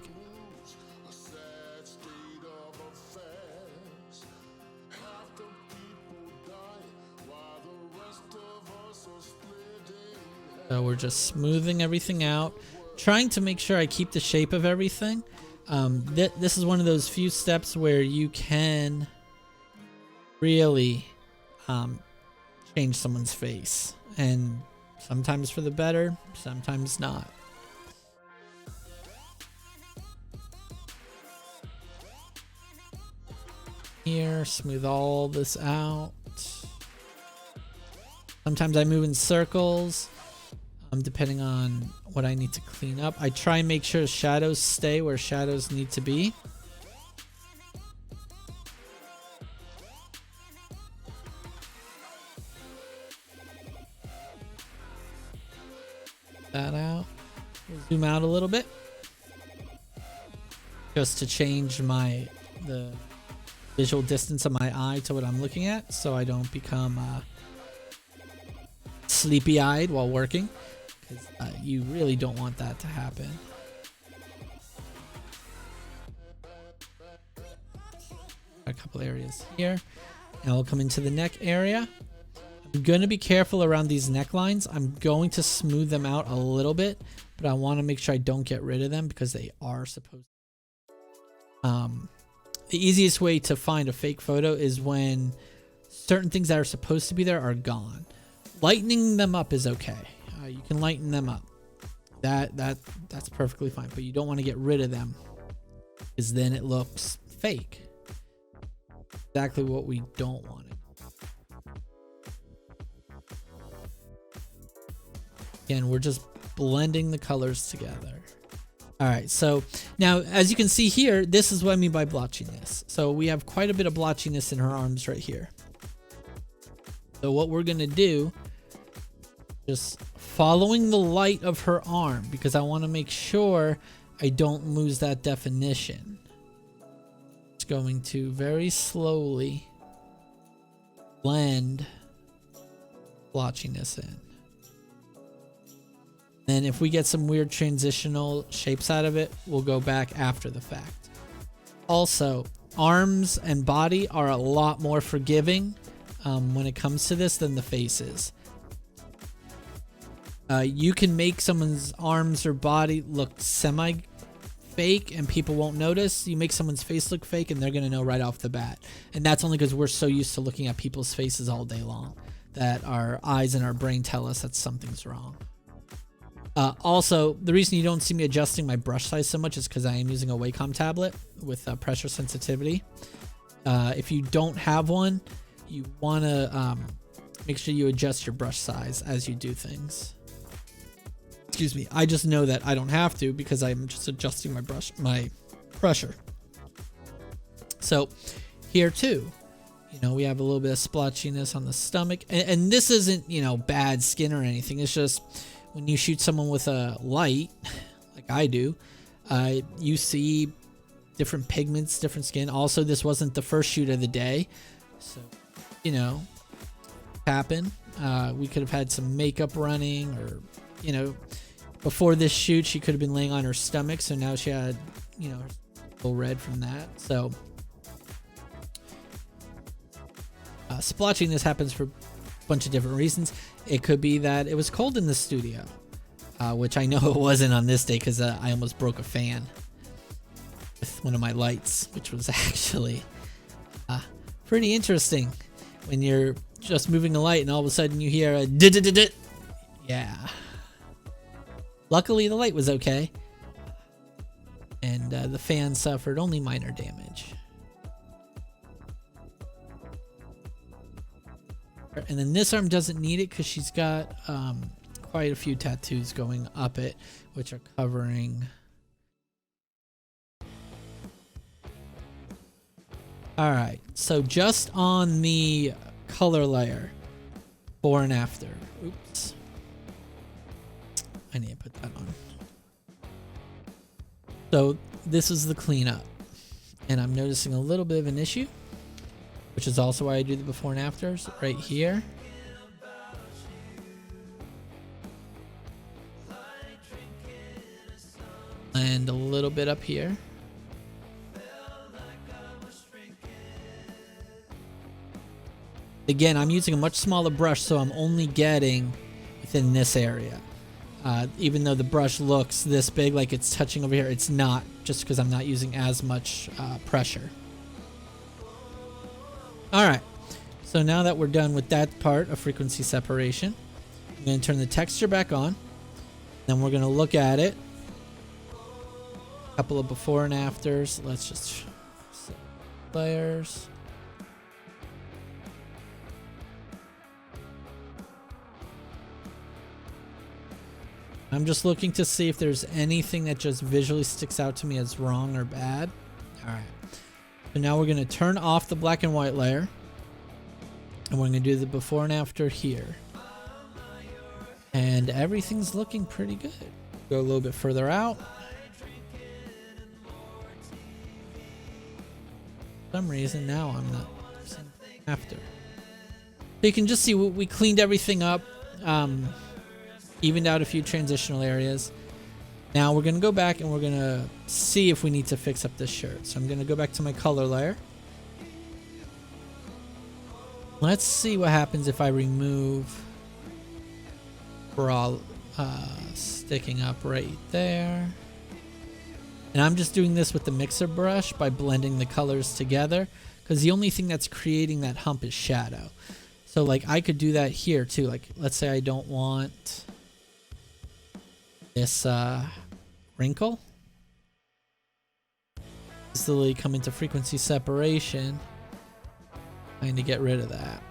So we're just smoothing everything out, trying to make sure I keep the shape of everything. This is one of those few steps where you can really change someone's face, and sometimes for the better, sometimes not. Here, smooth all this out. Sometimes I move in circles. Depending on what I need to clean up. I try and make sure shadows stay where shadows need to be. That out. We'll zoom out a little bit, just to change the visual distance of my eye to what I'm looking at, so I don't become sleepy-eyed while working. Because you really don't want that to happen. A couple areas here. Now we'll come into the neck area. I'm going to be careful around these necklines. I'm going to smooth them out a little bit, but I want to make sure I don't get rid of them because they are supposed to. The easiest way to find a fake photo is when certain things that are supposed to be there are gone. Lightening them up is okay. You can lighten them up. That's perfectly fine, but you don't want to get rid of them because then it looks fake. exactly what we don't want. Again, we're just blending the colors together. All right, so now as you can see here, this is what I mean by blotchiness. So we have quite a bit of blotchiness in her arms right here. So what we're gonna do, just following the light of her arm, because I want to make sure I don't lose that definition. It's going to very slowly blend blotchiness in. Then if we get some weird transitional shapes out of it, we'll go back after the fact. Also, arms and body are a lot more forgiving when it comes to this than the faces. You can make someone's arms or body look semi-fake and people won't notice. You make someone's face look fake and they're going to know right off the bat. And that's only because we're so used to looking at people's faces all day long that our eyes and our brain tell us that something's wrong. Also, the reason you don't see me adjusting my brush size so much is because I am using a Wacom tablet with pressure sensitivity. If you don't have one, you want to make sure you adjust your brush size as you do things. Excuse me. I just know that I don't have to because I'm just adjusting my pressure. So here too, you know, we have a little bit of splotchiness on the stomach, and this isn't, you know, bad skin or anything. It's just when you shoot someone with a light, like I do, you see different pigments, different skin. Also, this wasn't the first shoot of the day, so, you know, happen. We could have had some makeup running, or, you know, before this shoot, she could have been laying on her stomach, so now she had, you know, a little red from that. So, splotching this happens for a bunch of different reasons. It could be that it was cold in the studio, which I know it wasn't on this day because I almost broke a fan with one of my lights, which was actually pretty interesting when you're just moving a light and all of a sudden you hear a dit. Yeah. Luckily the light was okay, and the fan suffered only minor damage. And then this arm doesn't need it because she's got quite a few tattoos going up it, which are covering. All right, so just on the color layer, before and after. Oops. I need to put that on. So this is the cleanup, and I'm noticing a little bit of an issue, which is also why I do the before and afters right here. And a little bit up here. Again, I'm using a much smaller brush, so I'm only getting within this area. Even though the brush looks this big, like it's touching over here, it's not, just because I'm not using as much pressure. Alright, so now that we're done with that part of frequency separation, I'm going to turn the texture back on. Then we're going to look at it. A couple of before and afters. Let's just set layers. I'm just looking to see if there's anything that just visually sticks out to me as wrong or bad. Alright. So now we're going to turn off the black and white layer. And we're going to do the before and after here. And everything's looking pretty good. Go a little bit further out. For some reason now I'm not seeing after. So you can just see we cleaned everything up. Evened out a few transitional areas. Now we're going to go back and we're going to see if we need to fix up this shirt. So I'm going to go back to my color layer. Let's see what happens if I remove bra sticking up right there. And I'm just doing this with the mixer brush by blending the colors together, because the only thing that's creating that hump is shadow. So like I could do that here too. Like let's say I don't want this wrinkle. Easily come into frequency separation Trying to get rid of that.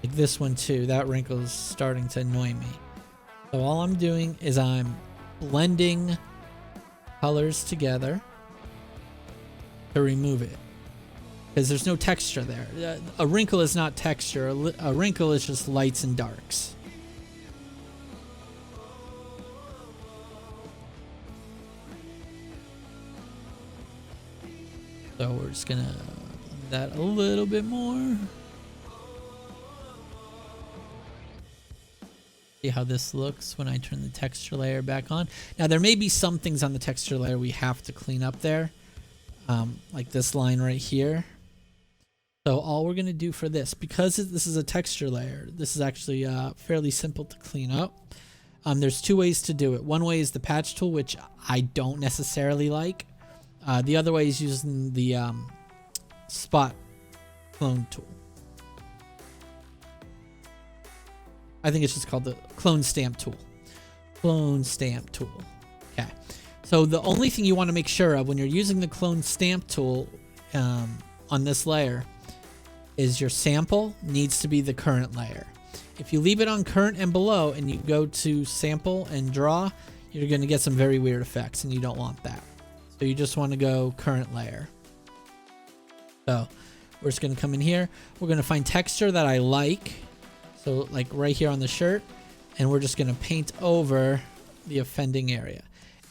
Like this one too, that wrinkle is starting to annoy me. So all I'm doing is I'm blending colors together to remove it. Because there's no texture there. A wrinkle is not texture, a wrinkle is just lights and darks. So we're just gonna blend that a little bit more. See how this looks when I turn the texture layer back on. Now there may be some things on the texture layer we have to clean up there. Like this line right here. So all we're gonna do for this, because this is a texture layer, this is actually fairly simple to clean up. There's two ways to do it. One way is the patch tool, which I don't necessarily like. The other way is using the spot clone tool. I think it's just called the clone stamp tool. Clone stamp tool. Okay. So the only thing you want to make sure of when you're using the clone stamp tool on this layer is your sample needs to be the current layer. If you leave it on current and below and you go to sample and draw, you're going to get some very weird effects and you don't want that. So you just want to go current layer. So we're just going to come in here. We're going to find texture that I like. So like right here on the shirt. And we're just going to paint over the offending area.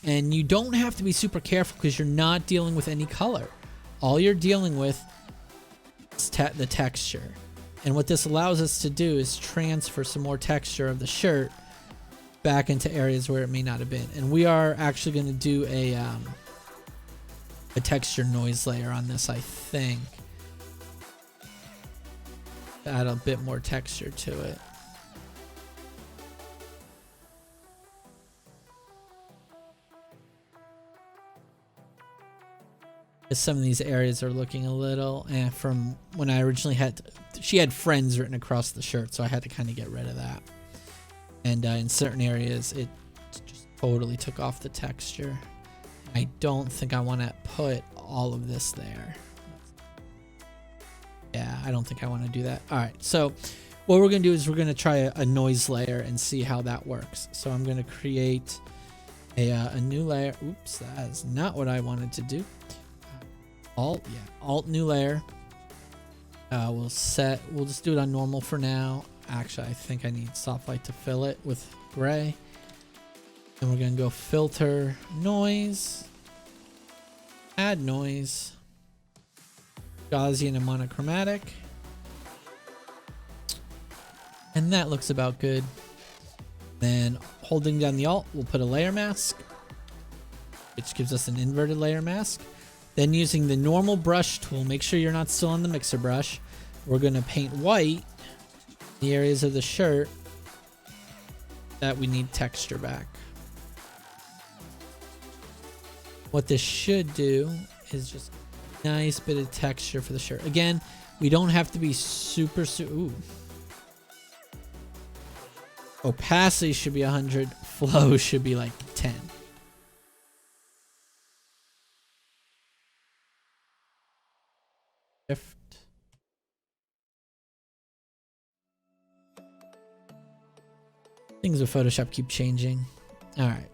And you don't have to be super careful because you're not dealing with any color. All you're dealing with is the texture. And what this allows us to do is transfer some more texture of the shirt back into areas where it may not have been. And we are actually going to do a texture noise layer on this, I think. Add a bit more texture to it. Some of these areas are looking a little from when I originally she had friends written across the shirt, so I had to kind of get rid of that. And in certain areas it just totally took off the texture. I don't think I want to put all of this there. Yeah, I don't think I want to do that. All right, so what we're going to do is we're going to try a noise layer and see how that works. So I'm going to create a new layer. Oops, that is not what I wanted to do. Alt new layer. We'll just do it on normal for now. Actually, I think I need soft light to fill it with gray. And we're going to go filter noise, add noise, Gaussian and monochromatic. And that looks about good. Then holding down the Alt, we'll put a layer mask, which gives us an inverted layer mask. Then using the normal brush tool, make sure you're not still on the mixer brush. We're going to paint white the areas of the shirt that we need texture back. What this should do is just a nice bit of texture for the shirt. Again, we don't have to be super, ooh. Opacity should be 100. Flow should be like 10. Shift. Things with Photoshop keep changing. All right.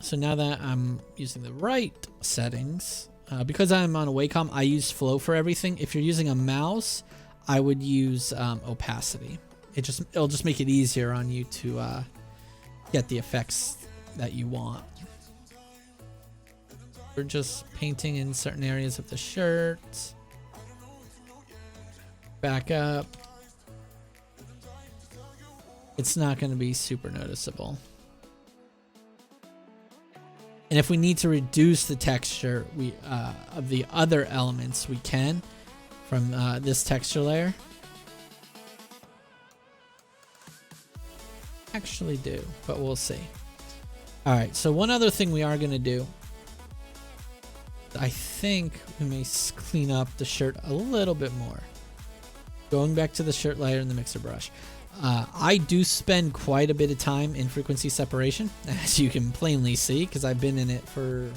So now that I'm using the right settings, because I'm on a Wacom, I use flow for everything. If you're using a mouse, I would use opacity. It'll just make it easier on you to get the effects that you want. We're just painting in certain areas of the shirt. Back up. It's not going to be super noticeable. And if we need to reduce the texture of the other elements, we can from this texture layer. Actually do, but we'll see. All right, so one other thing we are going to do, I think we may clean up the shirt a little bit more. Going back to the shirt layer in the mixer brush. I do spend quite a bit of time in frequency separation, as you can plainly see, because I've been in it for,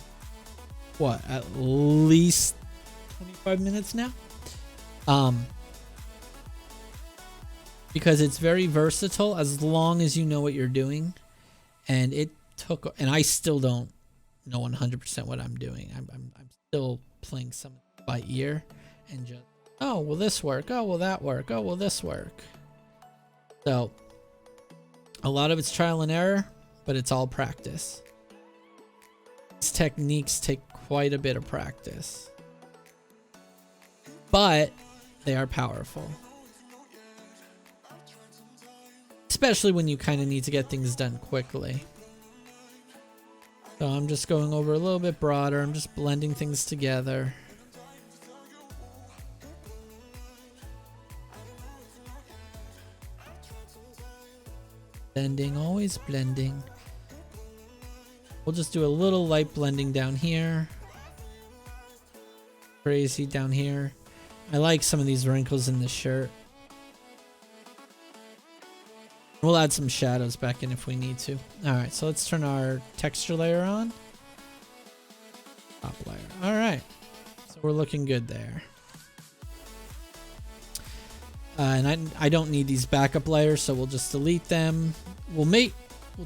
what, at least 25 minutes now. Because it's very versatile as long as you know what you're doing. And and I still don't know 100% what I'm doing. I'm still playing some by ear and just, oh, will this work? Oh, will that work? Oh, will this work? So a lot of it's trial and error, but it's all practice. These techniques take quite a bit of practice, but they are powerful. Especially when you kind of need to get things done quickly. So I'm just going over a little bit broader. I'm just blending things together. Blending, always blending. We'll just do a little light blending down here. Crazy down here. I like some of these wrinkles in the shirt. We'll add some shadows back in if we need to. Alright, so let's turn our texture layer on. Top layer. Alright. So we're looking good there. And I don't need these backup layers, so we'll just delete them. We'll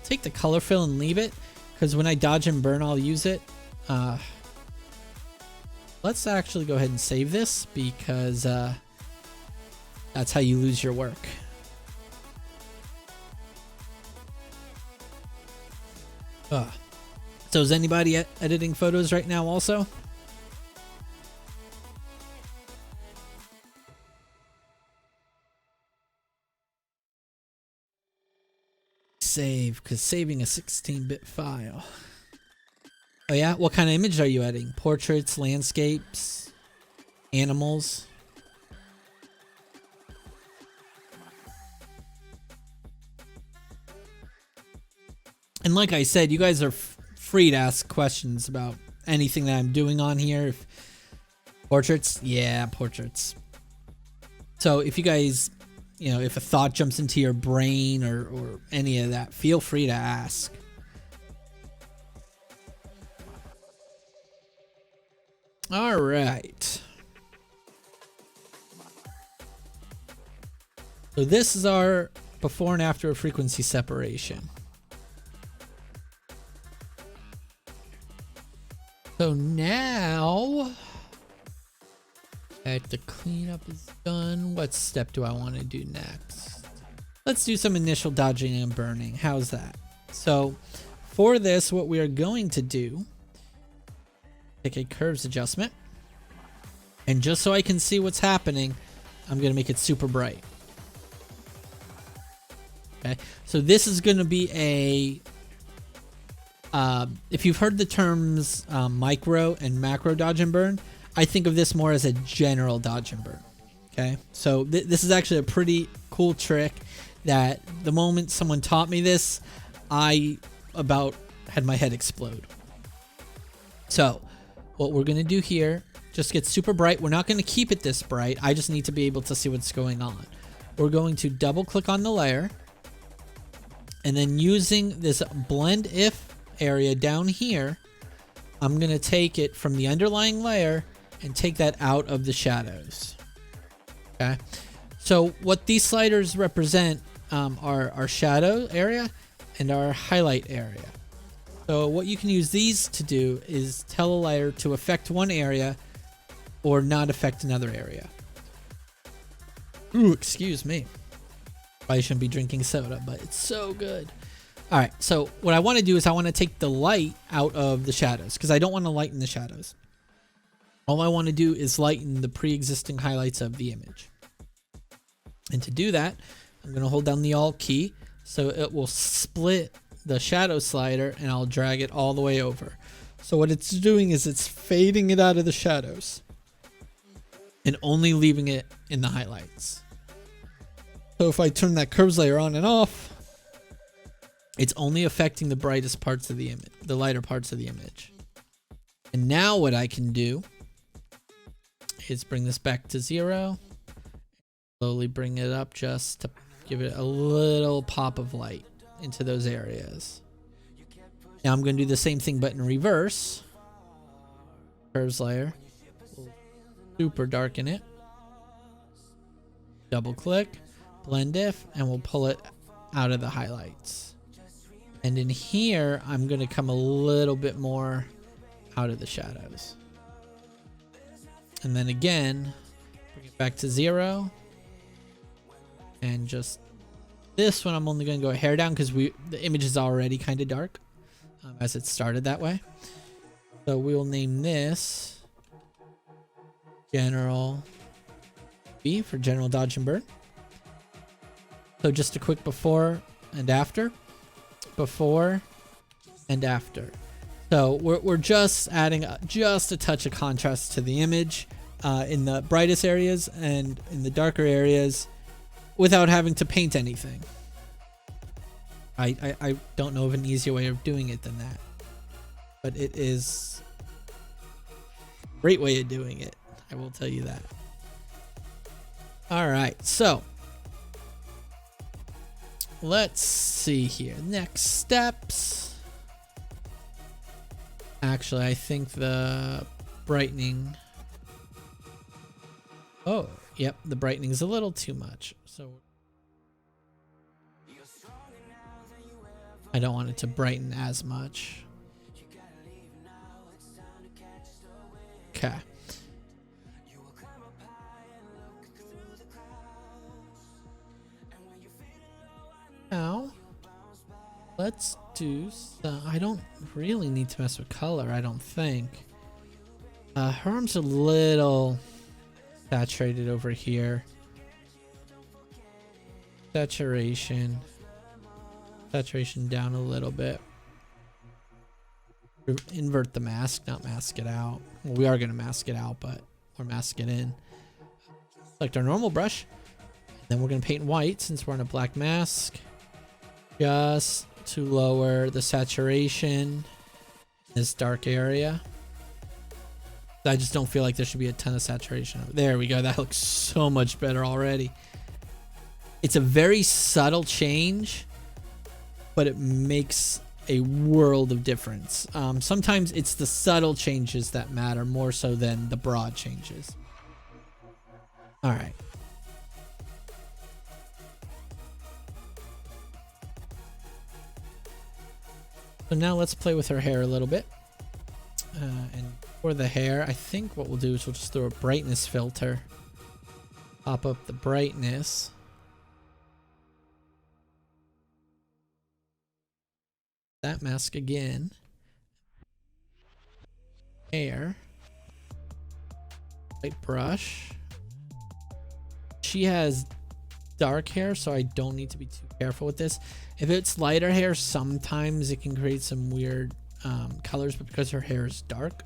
take the color fill and leave it, because when I dodge and burn, I'll use it. Let's actually go ahead and save this, because that's how you lose your work. So is anybody editing photos right now also? Save, because saving a 16-bit file. Oh yeah? What kind of image are you editing? Portraits, landscapes, animals? And like I said, you guys are free to ask questions about anything that I'm doing on here. Portraits? Yeah, portraits. So if you guys, if a thought jumps into your brain or any of that, feel free to ask. All right. So this is our before and after frequency separation. So now that the cleanup is done, what step do I want to do next? Let's do some initial dodging and burning. How's that? So for this, what we are going to do, take a curves adjustment, and just so I can see what's happening, I'm going to make it super bright. Okay, so this is going to be a if you've heard the terms micro and macro dodge and burn, I think of this more as a general dodge and burn. Okay, so this is actually a pretty cool trick that the moment someone taught me this, I about had my head explode. So what we're going to do here, just get super bright. We're not going to keep it this bright. I just need to be able to see what's going on. We're going to double click on the layer, and then using this blend if area down here, I'm going to take it from the underlying layer and take that out of the shadows. Okay, so what these sliders represent are our shadow area and our highlight area. So what you can use these to do is tell a layer to affect one area or not affect another area. Ooh, excuse me. Probably shouldn't be drinking soda, but it's so good. All right, so what I want to do is I want to take the light out of the shadows, because I don't want to lighten the shadows. All I want to do is lighten the pre-existing highlights of the image. And to do that, I'm going to hold down the Alt key, so it will split the shadow slider, and I'll drag it all the way over. So what it's doing is it's fading it out of the shadows and only leaving it in the highlights. So if I turn that curves layer on and off, it's only affecting the brightest parts of the image, the lighter parts of the image. And now what I can do is bring this back to 0. Slowly bring it up just to give it a little pop of light into those areas. Now I'm going to do the same thing but in reverse. Curves layer. We'll super darken it. Double click, blend if, and we'll pull it out of the highlights. And in here, I'm going to come a little bit more out of the shadows. And then again, bring it back to 0. And just this one, I'm only going to go a hair down because the image is already kind of dark as it started that way. So we will name this General B for General Dodge and Burn. So just a quick before and after. Before and after. So we're just adding just a touch of contrast to the image in the brightest areas and in the darker areas without having to paint anything. I don't know of an easier way of doing it than that. But it is a great way of doing it. I will tell you that. Alright, so let's see here. Next steps. Actually, I think the brightening. Oh, yep, the brightening is a little too much. So I don't want it to brighten as much. Okay. Now, let's do some, I don't really need to mess with color, I don't think. Her arm's a little saturated over here. Saturation down a little bit. Invert the mask, not mask it out. Well, we are going to mask it out, but we're masking it in. Select our normal brush. And then we're going to paint white since we're on a black mask. Just to lower the saturation in this dark area. I just don't feel like there should be a ton of saturation. There we go. That looks so much better already. It's a very subtle change, but it makes a world of difference. Sometimes it's the subtle changes that matter more so than the broad changes. All right. So now let's play with her hair a little bit. And for the hair, I think what we'll do is we'll just throw a brightness filter. Pop up the brightness. That mask again. Hair. Light brush. She has dark hair, so I don't need to be too careful with this. If it's lighter hair, sometimes it can create some weird colors, but because her hair is dark,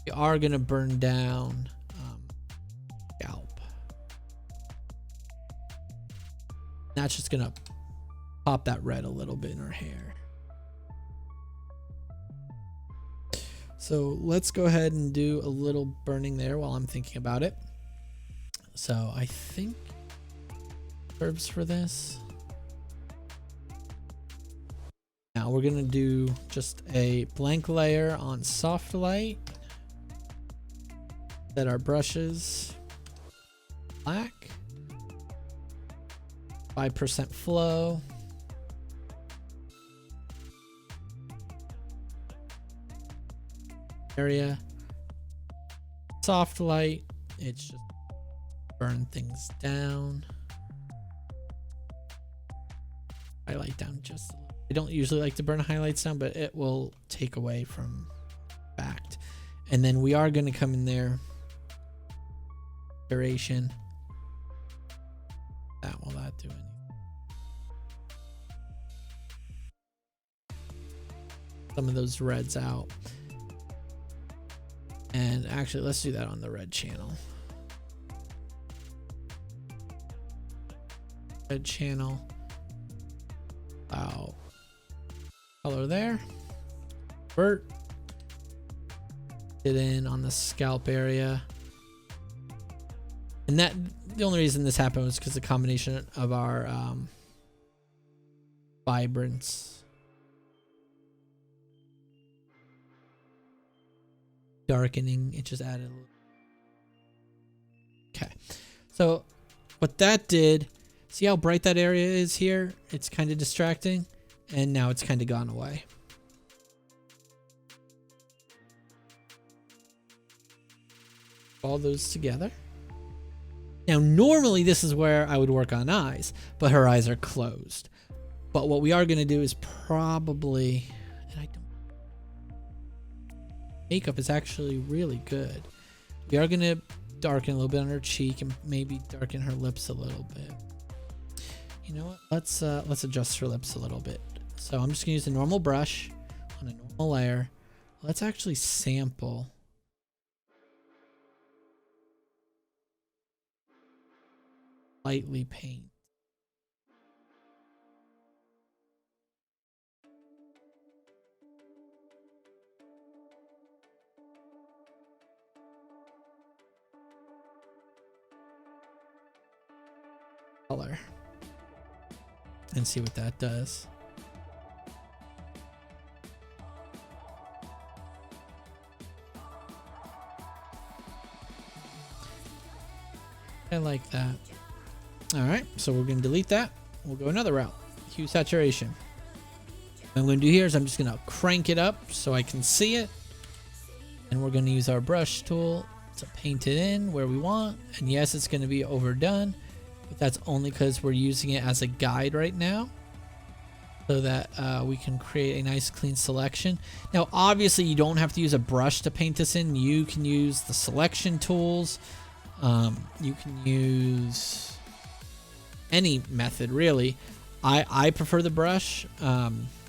we are gonna burn down scalp. That's just gonna pop that red a little bit in her hair. So let's go ahead and do a little burning there while I'm thinking about it. So I think herbs for this. Now we're gonna do just a blank layer on soft light. Set our brushes black. 5% flow. Area. Soft light. It's just burn things down. Highlight down just a little. I don't usually like to burn highlights down, but it will take away from fact. And then we are going to come in there. Duration. That will not do anything. Some of those reds out. And actually, let's do that on the red channel. Red channel. Wow. Color there. Vert. Get in on the scalp area. And that, the only reason this happened was because the combination of our vibrance darkening. It just added a little. Okay. So what that did, see how bright that area is here? It's kind of distracting, and now it's kind of gone away. All those together. Now, normally this is where I would work on eyes, but her eyes are closed. But what we are going to do is probably, and I don't, makeup is actually really good. We are going to darken a little bit on her cheek and maybe darken her lips a little bit. You know what? Let's adjust her lips a little bit. So I'm just going to use a normal brush on a normal layer. Let's actually sample. Lightly paint. Color. And see what that does. I like that. Alright, so we're going to delete that. We'll go another route. Hue saturation. What I'm going to do here is I'm just going to crank it up so I can see it. And we're going to use our brush tool to paint it in where we want. And yes, it's going to be overdone, but that's only because we're using it as a guide right now, so that we can create a nice clean selection. Now, obviously, you don't have to use a brush to paint this in. You can use the selection tools. You can use any method, really. I prefer the brush.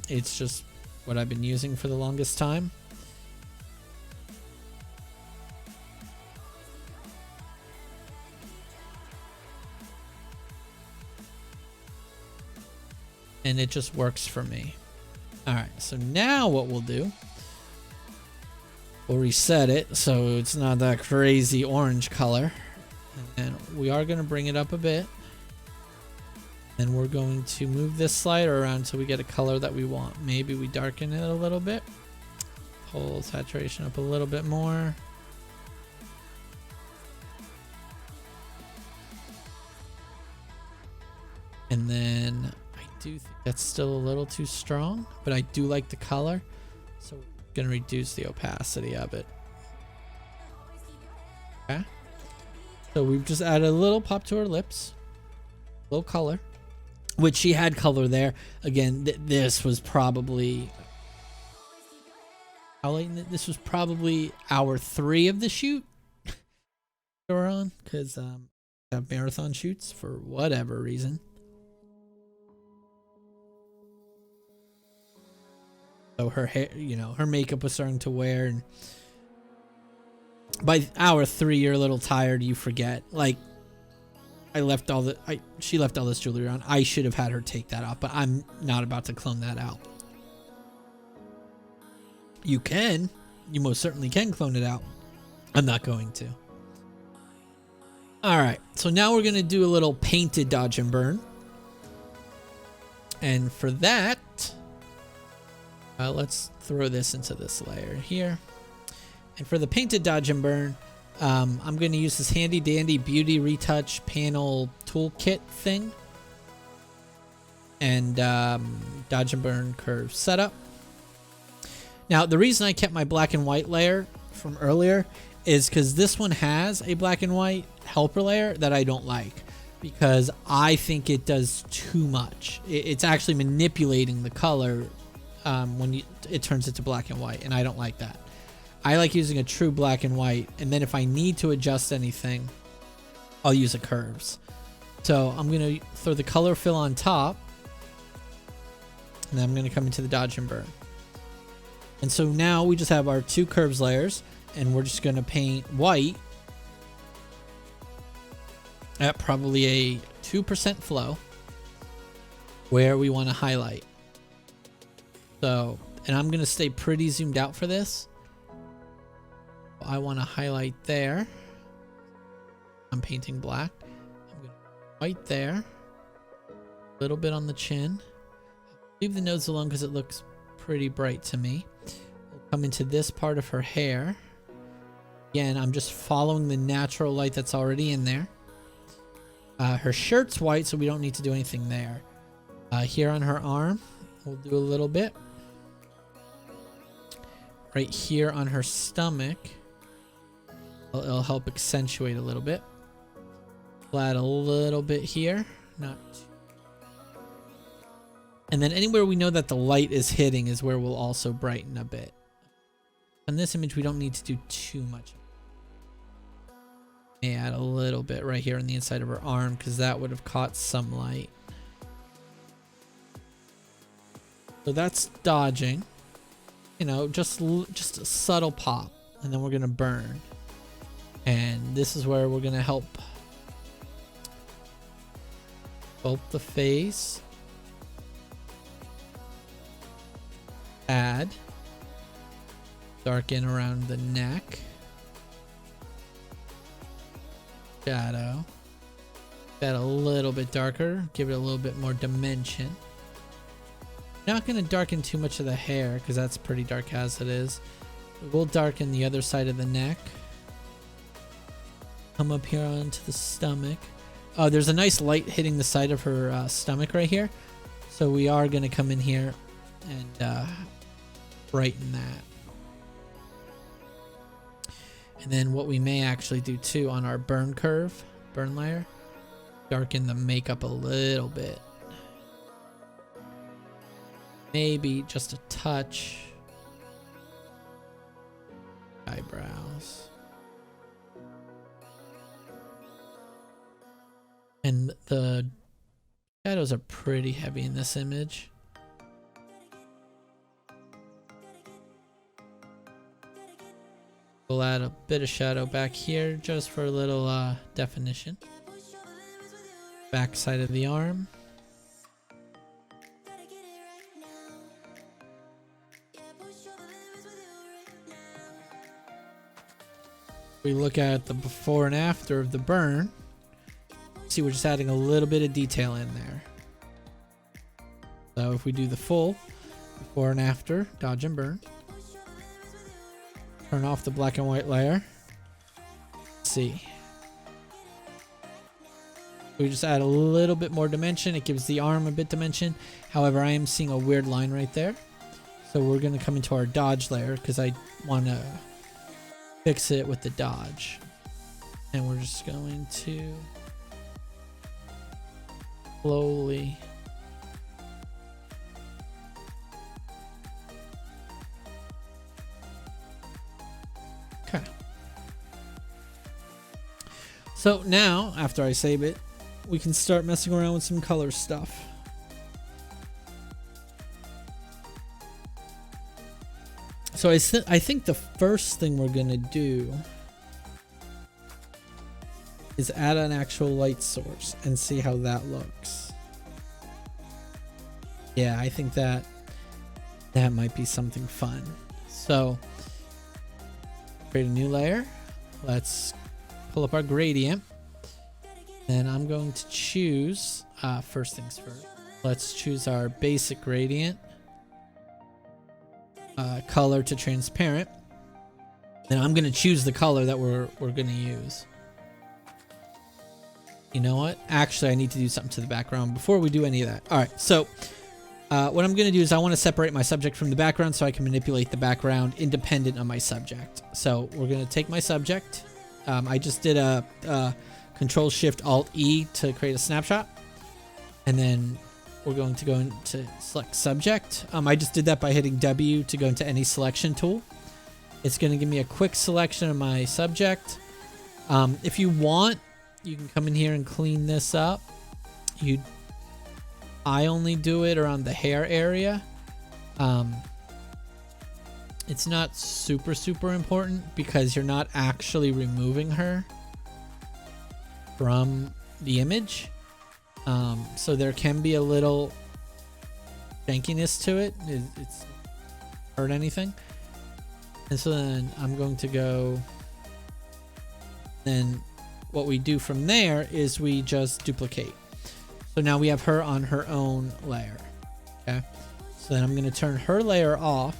It's just what I've been using for the longest time. And it just works for me. Alright, so now what we'll do, we'll reset it so it's not that crazy orange color. And we are going to bring it up a bit. And we're going to move this slider around until we get a color that we want. Maybe we darken it a little bit. Pull saturation up a little bit more. And then I do think that's still a little too strong, but I do like the color. So we're going to reduce the opacity of it. Okay. So we've just added a little pop to her lips. A little color. Which she had color there. Again, this was probably... How late? This was probably hour 3 of the shoot we're on. Because I have marathon shoots for whatever reason. So her hair, you know, her makeup was starting to wear. And by hour 3, you're a little tired. You forget. Like, she left all this jewelry on. I should have had her take that off, but I'm not about to clone that out. You can. You most certainly can clone it out. I'm not going to. Alright, so now we're going to do a little painted dodge and burn. And for that, let's throw this into this layer here. And for the painted dodge and burn, I'm going to use this handy dandy beauty retouch panel toolkit thing. And dodge and burn curve setup. Now, the reason I kept my black and white layer from earlier is because this one has a black and white helper layer that I don't like, because I think it does too much. It's actually manipulating the color when it turns it to black and white, and I don't like that. I like using a true black and white, and then if I need to adjust anything, I'll use a curves. So I'm going to throw the color fill on top, and then I'm going to come into the dodge and burn. And so now we just have our 2 curves layers, and we're just going to paint white at probably a 2% flow where we want to highlight. So, and I'm going to stay pretty zoomed out for this. I want to highlight there. I'm painting black. I'm going to white there. A little bit on the chin. Leave the nose alone because it looks pretty bright to me. We'll come into this part of her hair. Again, I'm just following the natural light that's already in there. Her shirt's white, so we don't need to do anything there. Here on her arm, we'll do a little bit. Right here on her stomach, it'll help accentuate a little bit. We'll add a little bit here. Not too. And then anywhere we know that the light is hitting is where we'll also brighten a bit. On this image, we don't need to do too much. May add a little bit right here on the inside of her arm because that would have caught some light. So that's dodging. You know, just a subtle pop, and then we're gonna burn. And this is where we're gonna help sculpt the face. Add. Darken around the neck. Shadow. That a little bit darker. Give it a little bit more dimension. Not going to darken too much of the hair because that's pretty dark as it is. We'll darken the other side of the neck. Come up here onto the stomach. Oh, there's a nice light hitting the side of her stomach right here. So we are going to come in here and brighten that. And then what we may actually do too on our burn curve, burn layer, darken the makeup a little bit. Maybe just a touch. Eyebrows. And the shadows are pretty heavy in this image. We'll add a bit of shadow back here just for a little definition. Back side of the arm. We look at the before and after of the burn. See, we're just adding a little bit of detail in there. So if we do the full before and after, dodge and burn. Turn off the black and white layer. Let's see. We just add a little bit more dimension. It gives the arm a bit dimension. However, I am seeing a weird line right there. So we're going to come into our dodge layer because I want to fix it with the dodge. And we're just going to slowly okay. So now, after I save it, we can start messing around with some color stuff. So I think the first thing we're gonna do is add an actual light source and see how that looks. Yeah, I think that might be something fun. So create a new layer. Let's pull up our gradient. And I'm going to choose, first things first. Let's choose our basic gradient. Color to transparent. Then I'm going to choose the color that we're going to use. You know what? Actually, I need to do something to the background before we do any of that. All right, so what I'm going to do is I want to separate my subject from the background so I can manipulate the background independent of my subject. So we're going to take my subject. I just did a Control-Shift-Alt-E to create a snapshot. And then we're going to go into select subject. I just did that by hitting W to go into any selection tool. It's going to give me a quick selection of my subject. If you want, you can come in here and clean this up. I only do it around the hair area. It's not super important because you're not actually removing her from the image. So there can be a little jankiness to it. It's hurt anything. And so then I'm going to go. Then what we do from there is we just duplicate. So now we have her on her own layer. Okay. So then I'm going to turn her layer off.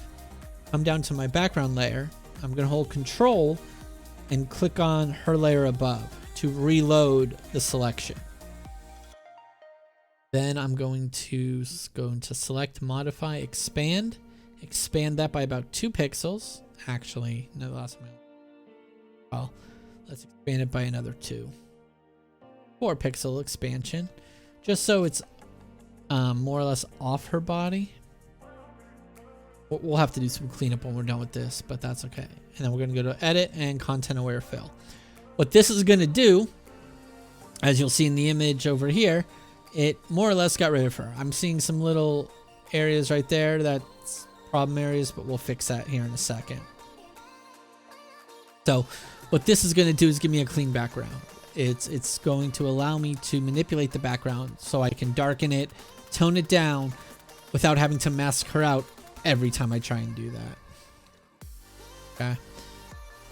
Come down to my background layer. I'm going to hold Control and click on her layer above to reload the selection. Then I'm going to go into select, modify, expand that by about 2 pixels. Actually, no, last one. Well, let's expand it by another 2. 4 pixel expansion, just so it's more or less off her body. We'll have to do some cleanup when we're done with this, but that's okay. And then we're going to go to edit and content aware fill. What this is going to do, as you'll see in the image over here, it more or less got rid of her. I'm seeing some little areas right there that's problem areas, but we'll fix that here in a second. So what this is going to do is give me a clean background. It's going to allow me to manipulate the background so I can darken it, tone it down without having to mask her out every time I try and do that. Okay.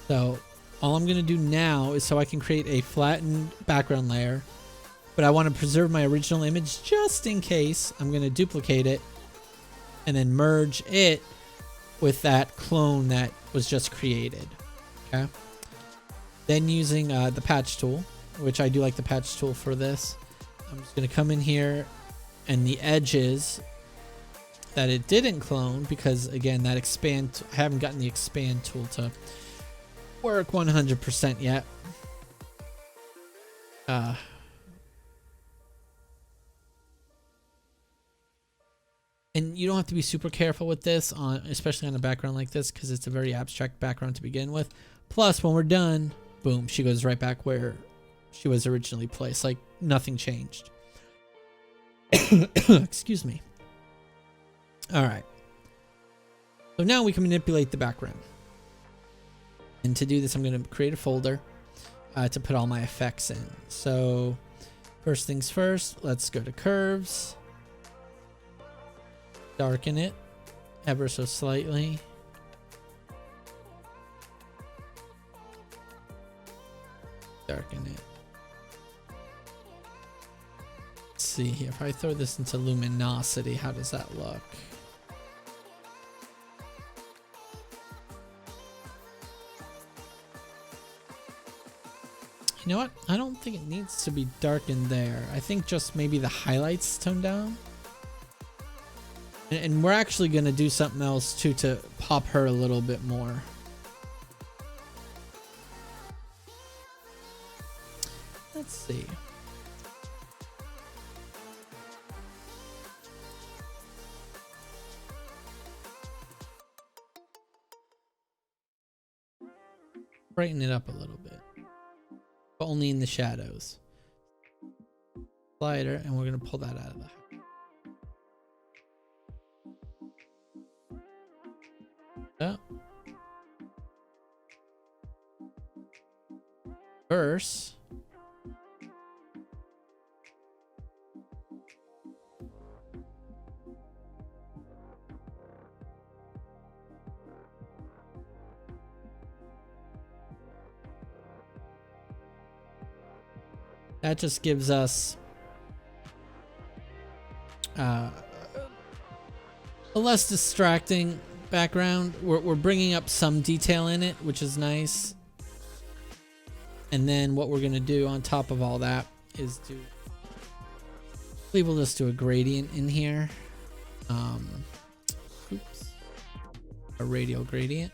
So all I'm going to do now is so I can create a flattened background layer, but I want to preserve my original image just in case. I'm going to duplicate it and then merge it with that clone that was just created. Okay. Then using the patch tool, which I do like the patch tool for this, I'm just going to come in here and the edges that it didn't clone, because again, that expand, I haven't gotten the expand tool to work 100% yet. And you don't have to be super careful with this, especially on a background like this, because it's a very abstract background to begin with. Plus, when we're done, boom, she goes right back where she was originally placed. Like nothing changed. Excuse me. All right. So now we can manipulate the background. And to do this, I'm going to create a folder to put all my effects in. So first things first, let's go to curves. Darken it ever so slightly. Darken it. Let's see here. If I throw this into luminosity, how does that look? You know what? I don't think it needs to be darkened there. I think just maybe the highlights toned down. And we're actually going to do something else too to pop her a little bit more. Let's see. Brighten it up a little bit. But only in the shadows. Slider, and we're going to pull that out of the house. Verse. That just gives us a less distracting background. We're bringing up some detail in it, which is nice. And then what we're going to do on top of all that is do, I believe we'll just do a gradient in here. Oops. A radial gradient.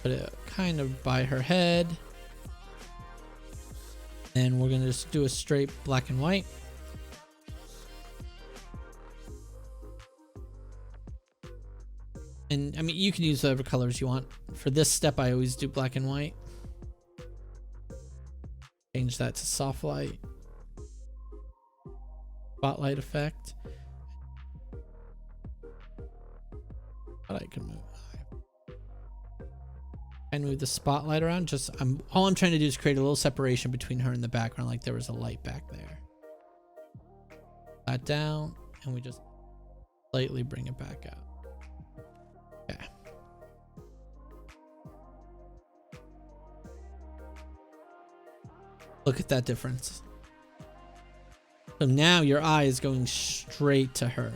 Put it kind of by her head. And we're going to just do a straight black and white. And I mean, you can use whatever colors you want. For this step, I always do black and white. Change that to soft light. Spotlight effect. But I can move. And move the spotlight around. Just all I'm trying to do is create a little separation between her and the background, like there was a light back there. That down, and we just slightly bring it back up. Okay. Look at that difference. So now your eye is going straight to her.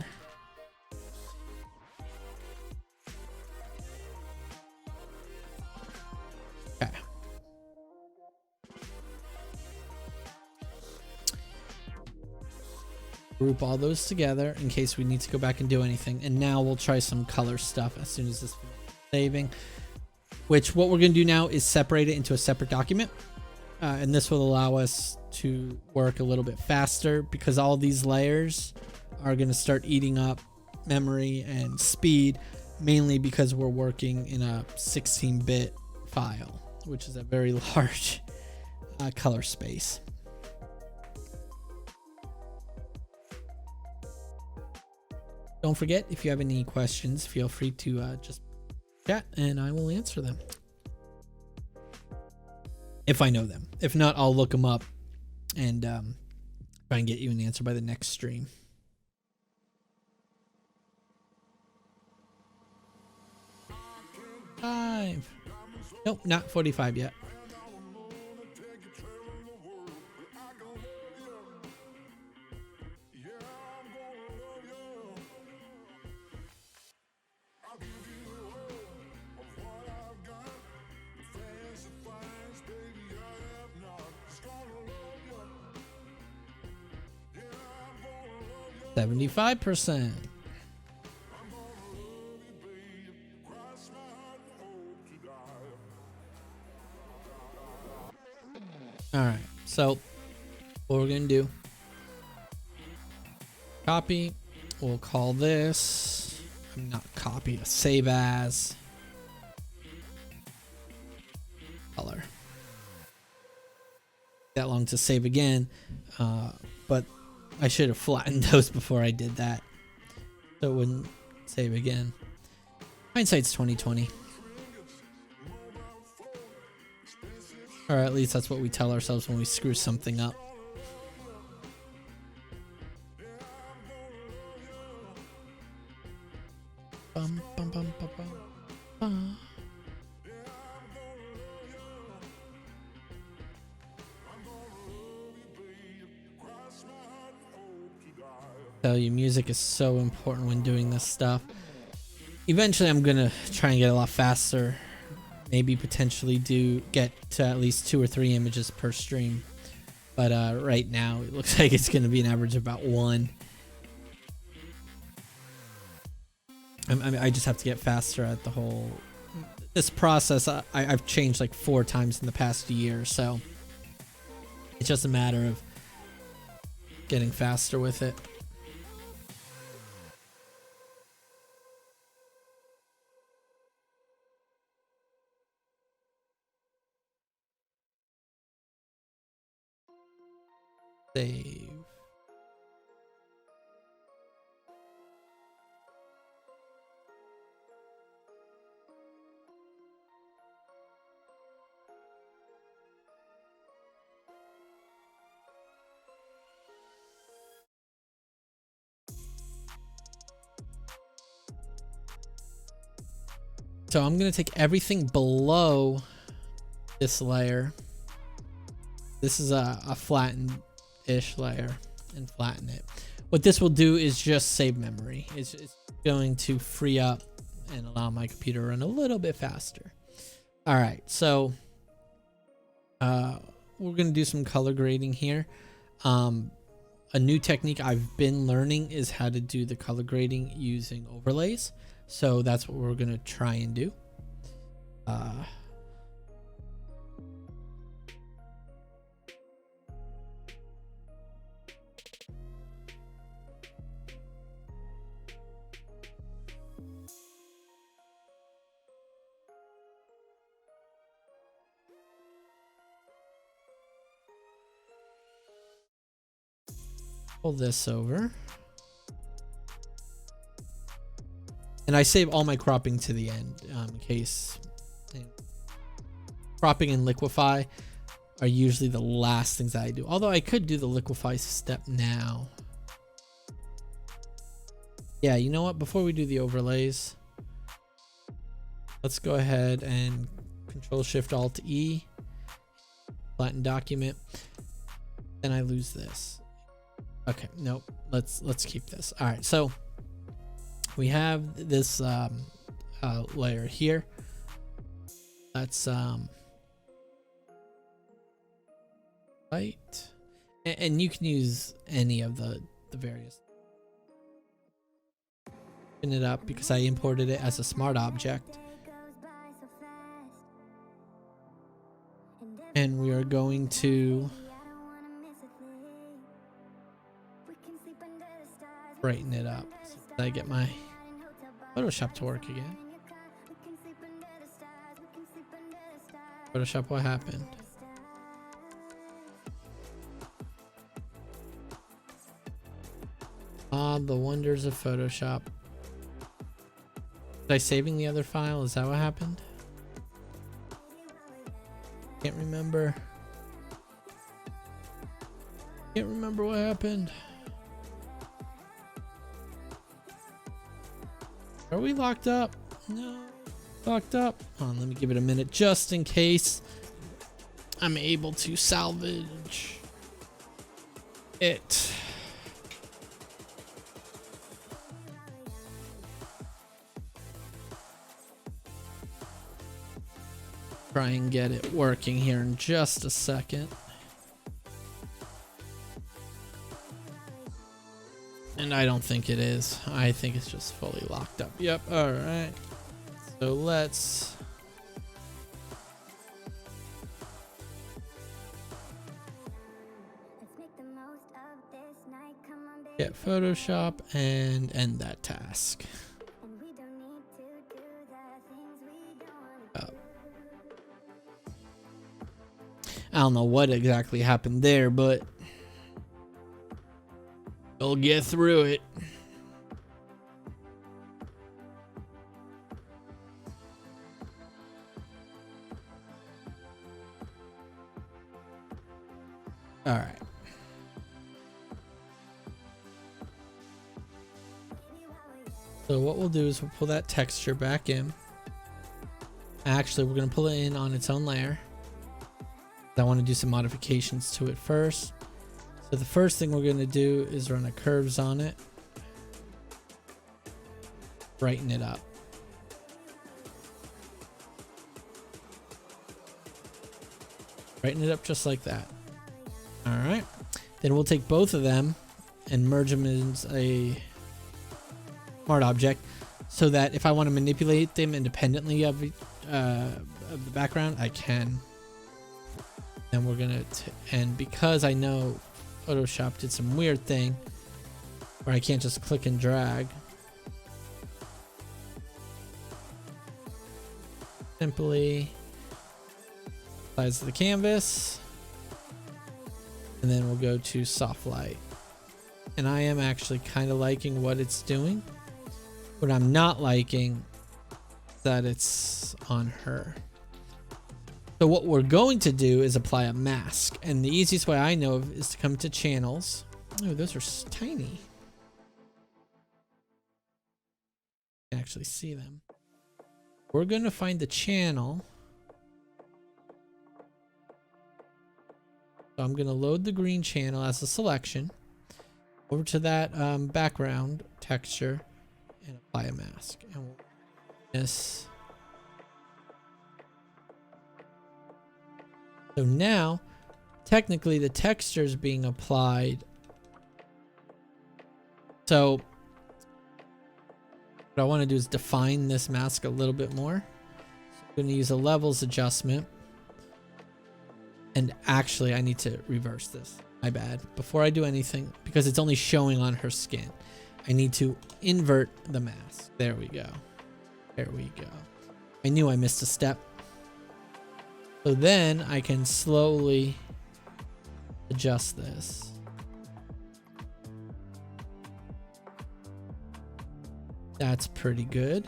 Okay. Group all those together in case we need to go back and do anything. And now we'll try some color stuff as soon as this finishes saving. Which what we're going to do now is separate it into a separate document. And this will allow us to work a little bit faster because all these layers are going to start eating up memory and speed, mainly because we're working in a 16-bit file, which is a very large color space. Don't forget, if you have any questions, feel free to just chat and I will answer them. If I know them. If not, I'll look them up and try and get you an answer by the next stream. Five. Nope, not 45 yet. $75%. All right, so what we're gonna do, copy, we'll call this, not copy, save as color. That long to save again, but I should have flattened those before I did that, so it wouldn't save again. Hindsight's 2020. Or at least that's what we tell ourselves when we screw something up. Bum, bum, bum, bum, bum, bum. Tell you, music is so important when doing this stuff. Eventually I'm gonna try and get a lot faster. Maybe potentially get to at least 2 or 3 images per stream. But right now it looks like it's gonna be an average of about 1. I just have to get faster at the whole this process. I've changed like 4 times in the past year, so it's just a matter of getting faster with it. Save. So I'm going to take everything below this layer. This is a flattened-ish layer and flatten it. What this will do is just save memory. It's going to free up and allow my computer to run a little bit faster. All right, so we're going to do some color grading here. A new technique I've been learning is how to do the color grading using overlays. So that's what we're going to try and do. Pull this over. And I save all my cropping to the end in case. Cropping and liquefy are usually the last things that I do. Although I could do the liquefy step now. Yeah, you know what? Before we do the overlays, let's go ahead and Control-Shift-Alt-E. Flatten document. Then I lose this. Okay, nope. Let's keep this. All right, so we have this layer here. Let's right, and you can use any of the the various. Open it up because I imported it as a smart object. And we are going to brighten it up. So I get my Photoshop to work again. Photoshop, what happened? Ah, the wonders of Photoshop. Was I saving the other file? Is that what happened? Can't remember. Can't remember what happened. Are we locked up? No. Locked up. Hold on, let me give it a minute just in case I'm able to salvage it. Try and get it working here in just a second. And I don't think it is. I think it's just fully locked up. Yep. All right. So let's get Photoshop and end that task. I don't know what exactly happened there, but we'll get through it. All right. So what we'll do is we'll pull that texture back in. Actually, we're going to pull it in on its own layer. I want to do some modifications to it first. So the first thing we're going to do is run a curves on it. Brighten it up. Brighten it up just like that. All right. Then we'll take both of them and merge them as a smart object so that if I want to manipulate them independently of the background, I can. And we're gonna and because I know Photoshop did some weird thing where I can't just click and drag, simply size of the canvas, and then we'll go to soft light. And I am actually kind of liking what it's doing. What I'm not liking is that it's on her. So what we're going to do is apply a mask, and the easiest way I know of is to come to channels. Oh, those are tiny. You can actually see them. We're going to find the channel. So I'm going to load the green channel as a selection over to that background texture and apply a mask. And we'll this. So now, technically the texture is being applied. So what I want to do is define this mask a little bit more. So I'm going to use a levels adjustment. And actually, I need to reverse this. My bad. Before I do anything, because it's only showing on her skin, I need to invert the mask. There we go. There we go. I knew I missed a step. So then I can slowly adjust this. That's pretty good.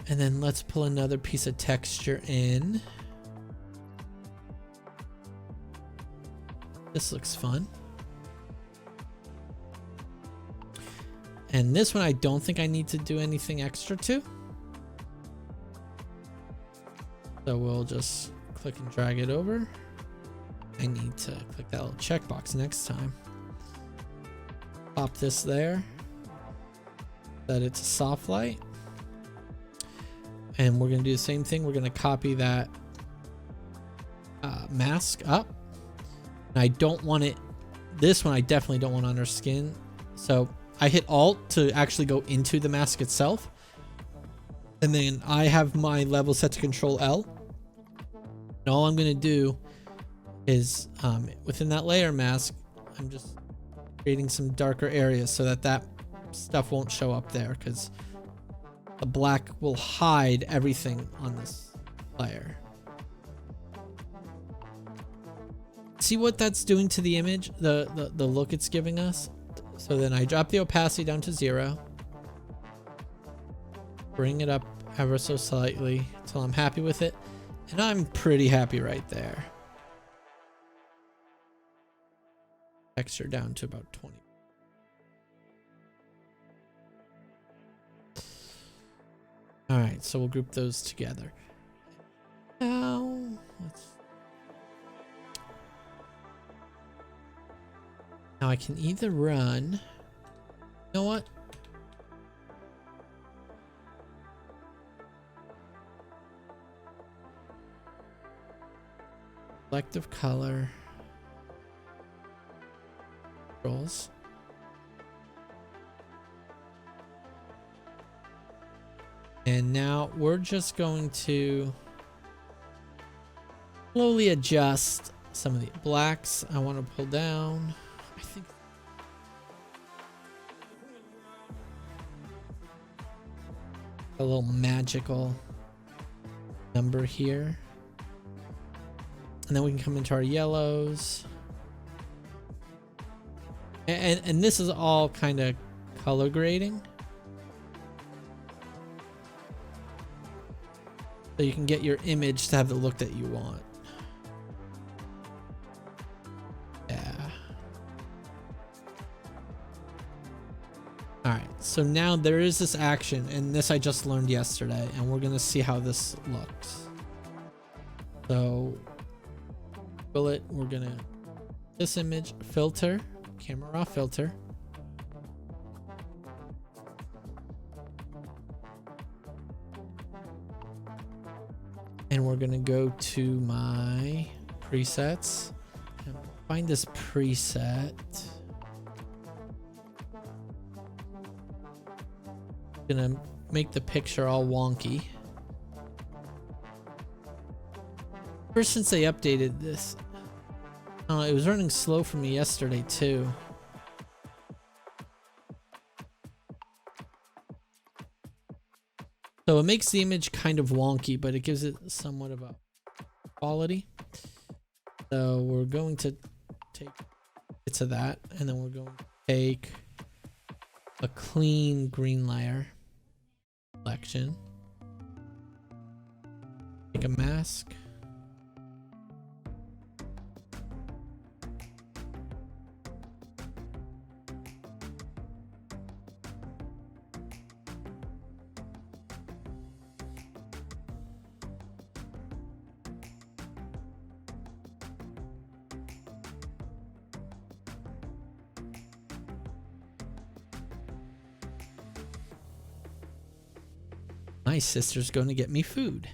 And then let's pull another piece of texture in. This looks fun. And this one I don't think I need to do anything extra to. So we'll just click and drag it over. I need to click that little checkbox next time. Pop this there. That it's a soft light. And we're going to do the same thing. We're going to copy that mask up. And I don't want it, this one I definitely don't want on her skin. So I hit Alt to actually go into the mask itself. And then I have my level set to Control L. And all I'm going to do is within that layer mask, I'm just creating some darker areas so that that stuff won't show up there, because the black will hide everything on this layer. See what that's doing to the image, the look it's giving us? So then I drop the opacity down to 0. Bring it up ever so slightly until I'm happy with it. And I'm pretty happy right there. Texture down to about 20. Alright, so we'll group those together. Now, now I can either run. You know what? Selective color. Controls. And now we're just going to slowly adjust some of the blacks. I want to pull down. I think a little magical number here. And then we can come into our yellows. And this is all kind of color grading. So you can get your image to have the look that you want. Yeah. Alright, so now there is this action, and this I just learned yesterday, and we're gonna see how this looks. So, we're gonna, this image, filter, camera raw filter. And we're gonna go to my presets and find this preset. Gonna make the picture all wonky. Ever since they updated this, it was running slow for me yesterday too. So it makes the image kind of wonky, but it gives it somewhat of a quality. So we're going to take bits of that, and then we're going to take a clean green layer selection. Take a mask. My sister's going to get me food.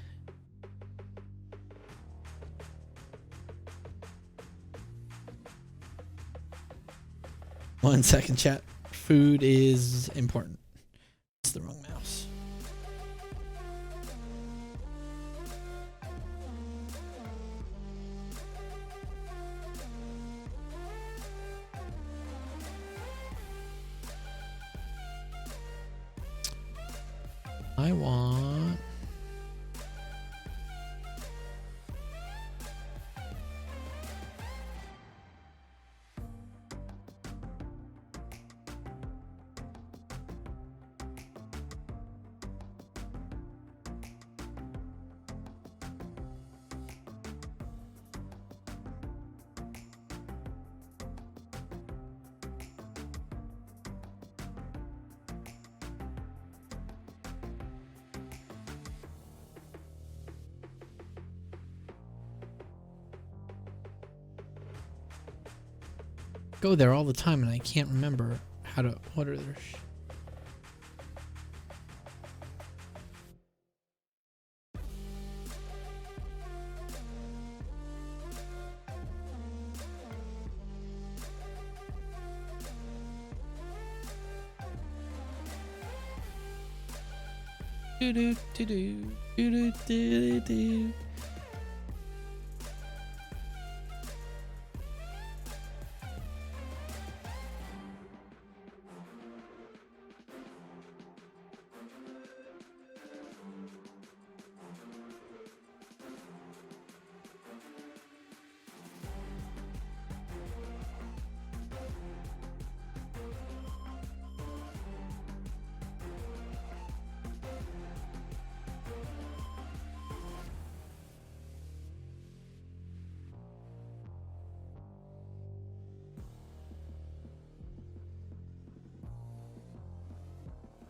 One second, chat. Food is important. It's the wrong mouse. I want go there all the time, and I can't remember how to order their Do do do do do do do.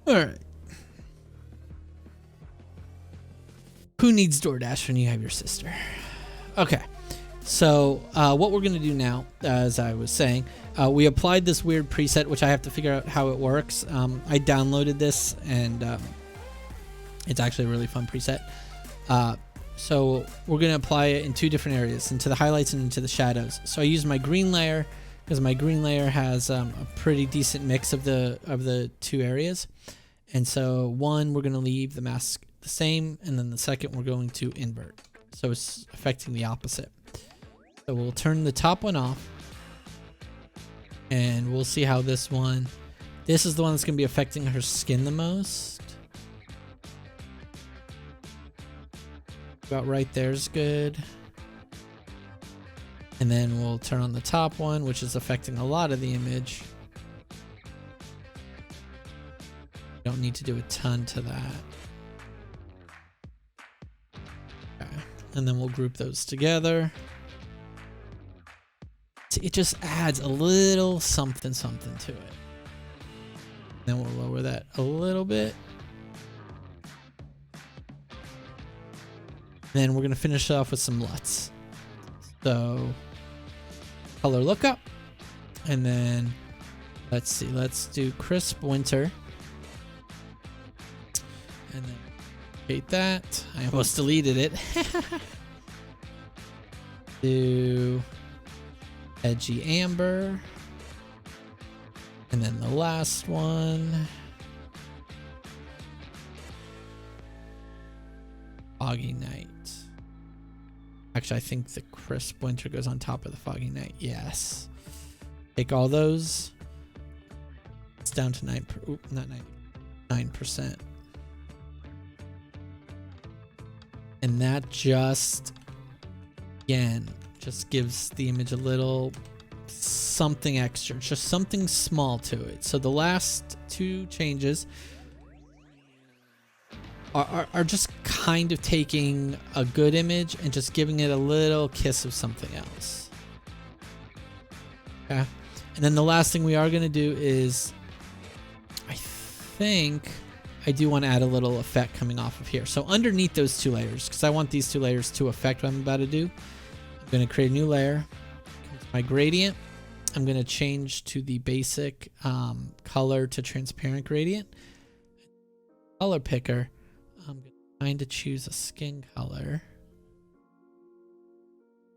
All right. Who needs DoorDash when you have your sister? Okay. So what we're going to do now, as I was saying, we applied this weird preset, which I have to figure out how it works. I downloaded this, and it's actually a really fun preset. So we're going to apply it in two different areas, into the highlights and into the shadows. So I use my green layer because my green layer has a pretty decent mix of the two areas. And so one, we're going to leave the mask the same, and then the second we're going to invert. So it's affecting the opposite. So we'll turn the top one off, and we'll see how this is the one that's going to be affecting her skin the most. About right there is good. And then we'll turn on the top one, which is affecting a lot of the image. Don't need to do a ton to that. Okay. And then we'll group those together. It just adds a little something to it. Then we'll lower that a little bit. Then we're going to finish off with some LUTs. So color lookup. And then let's see, let's do crisp winter. And then hate that. I almost deleted it. Do edgy amber. And then the last one, foggy night. Actually, I think the crisp winter goes on top of the foggy night. Yes. Take all those. It's down to 9%. And that just, again, just gives the image a little something extra, just something small to it. So the last two changes are just kind of taking a good image and just giving it a little kiss of something else. Okay. And then the last thing we are going to do is, I think I do want to add a little effect coming off of here. So underneath those two layers, because I want these two layers to affect what I'm about to do, I'm going to create a new layer. My gradient, I'm going to change to the basic color to transparent gradient. Color picker, I'm going to choose a skin color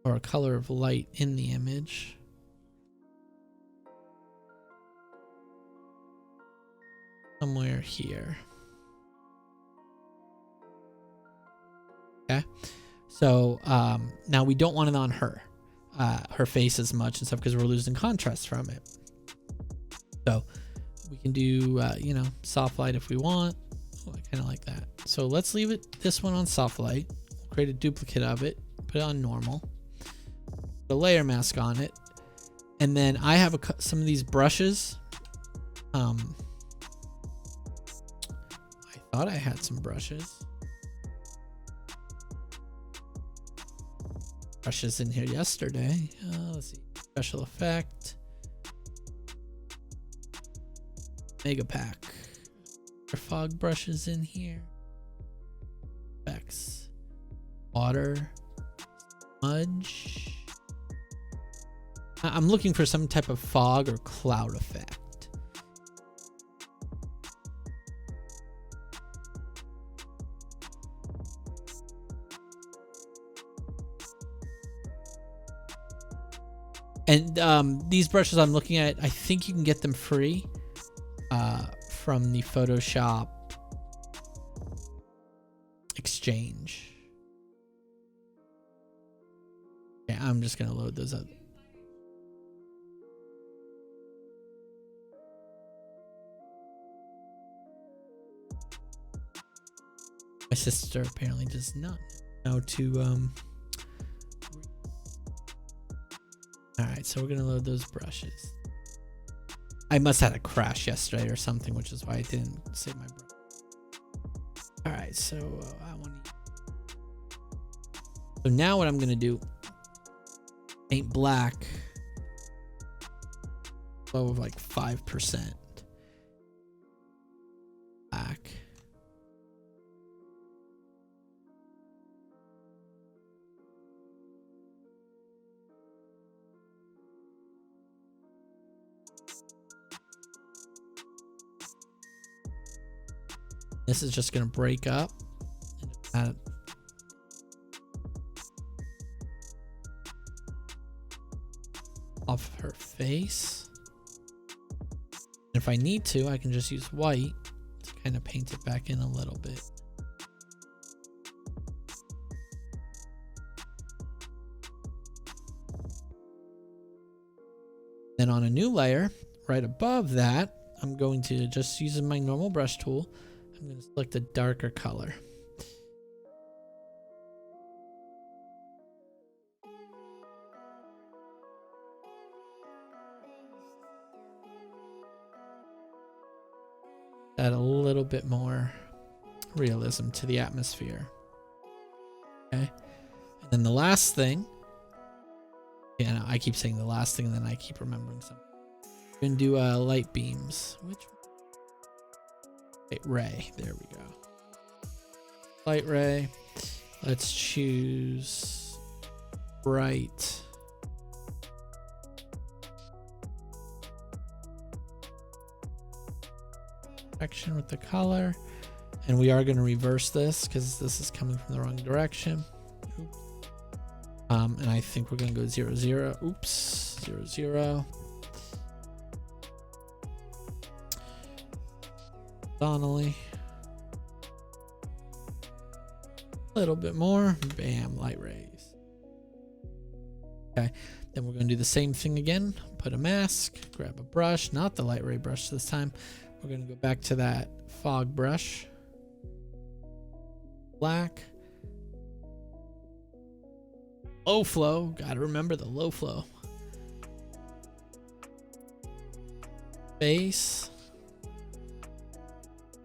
or a color of light in the image. Somewhere here. Okay, so now we don't want it on her face as much and stuff because we're losing contrast from it. So we can do soft light if we want. Oh, I kind of like that. So let's leave this one on soft light. Create a duplicate of it. Put it on normal. Put a layer mask on it, and then I have some of these brushes. I thought I had some brushes in here yesterday. Let's see. Special effect. Mega pack. Fog brushes in here. Effects. Water. Smudge. I'm looking for some type of fog or cloud effect. And these brushes I'm looking at, I think you can get them free from the Photoshop exchange. Okay, I'm just gonna load those up. My sister apparently does not know to Alright, so we're gonna load those brushes. I must have had a crash yesterday or something, which is why I didn't save my brush. Alright, so I want to. So now what I'm gonna do, paint black low of like 5%. Black. This is just gonna break up and off her face. And if I need to, I can just use white to kind of paint it back in a little bit. Then on a new layer, right above that, I'm going to just using my normal brush tool, I'm going to select a darker color. Add a little bit more realism to the atmosphere. Okay. And then the last thing, yeah, no, I keep saying the last thing and then I keep remembering something. We're going to do light beams. Which light ray? There we go. Light ray. Let's choose bright. Direction with the color. And we are going to reverse this because this is coming from the wrong direction. Oops. And I think we're going to go 0, 0. Oops. 0, 0. Donnelly. A little bit more. Bam. Light rays. Okay. Then we're going to do the same thing again. Put a mask. Grab a brush. Not the light ray brush this time. We're going to go back to that fog brush. Black. Low flow. Gotta remember the low flow. Face.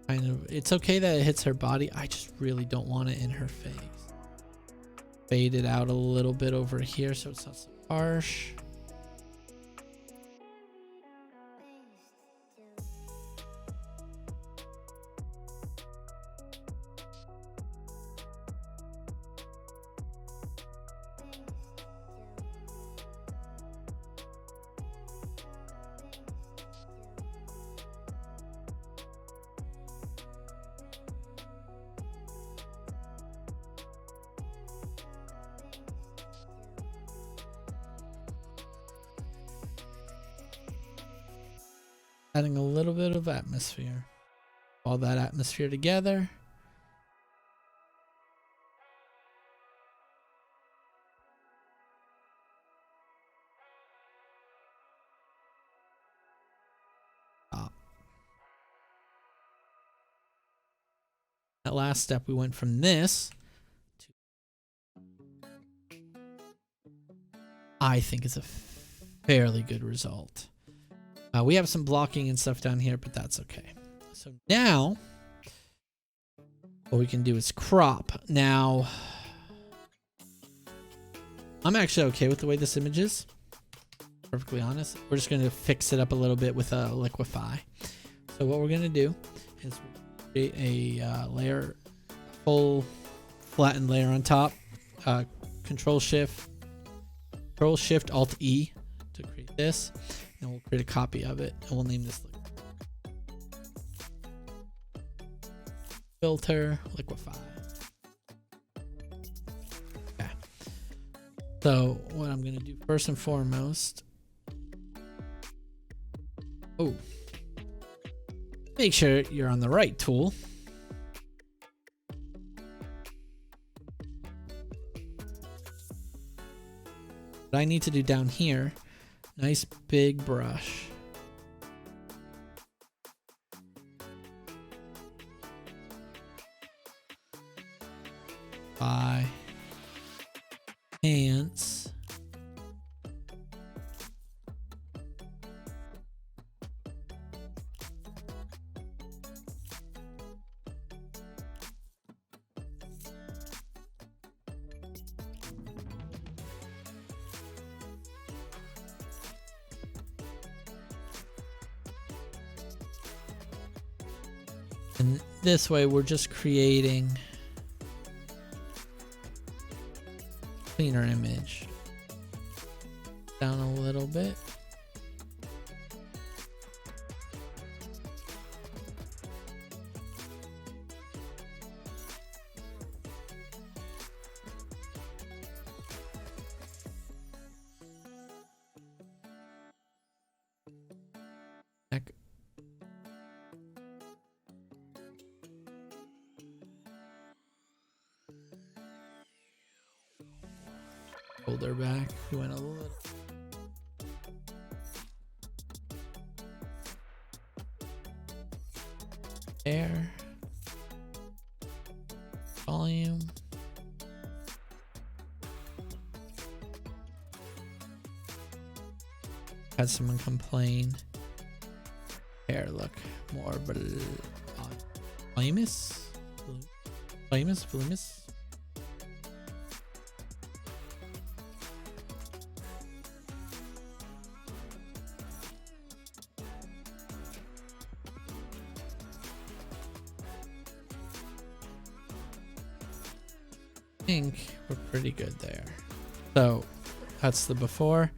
Kind of. It's okay that it hits her body. I just really don't want it in her face. Fade it out a little bit over here so it's not so harsh. Adding a little bit of atmosphere. All that atmosphere together. That last step, we went from this to, I think it's a fairly good result. We have some blocking and stuff down here, but that's okay. So now, what we can do is crop. Now, I'm actually okay with the way this image is. Perfectly honest. We're just going to fix it up a little bit with a liquify. So what we're going to do is create a layer, full flattened layer on top. Control Shift Alt E to create this. And we'll create a copy of it, and we'll name this filter liquify. Okay. So what I'm gonna do first and foremost, make sure you're on the right tool. What I need to do down here, nice big brush. By pants. And this way we're just creating cleaner image. Down a little bit. Back. Shoulder back. We went a little. Air. Volume. Had someone complain. Hair look more voluminous. Voluminous. I think we're pretty good there. So that's the before.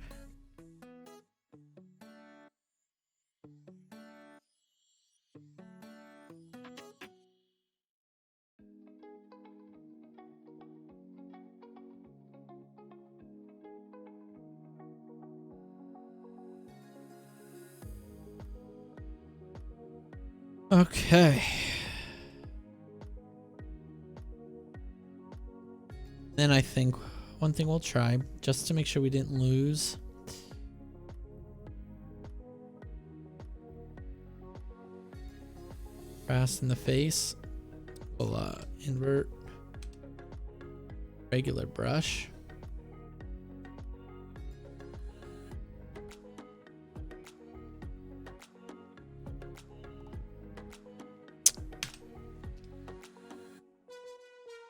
Okay. Then I think one thing we'll try, just to make sure we didn't lose. Fast in the face. We'll invert regular brush.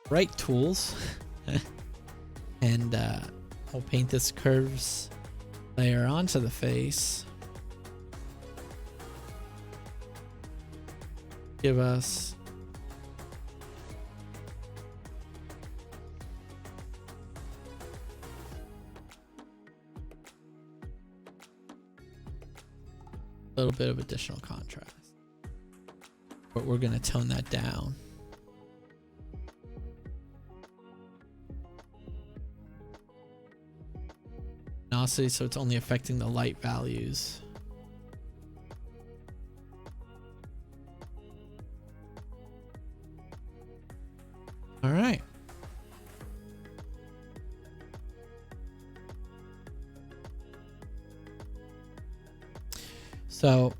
Right tools. And we'll paint this curves layer onto the face. Give us a little bit of additional contrast, but we're going to tone that down. So it's only affecting the light values. All right. So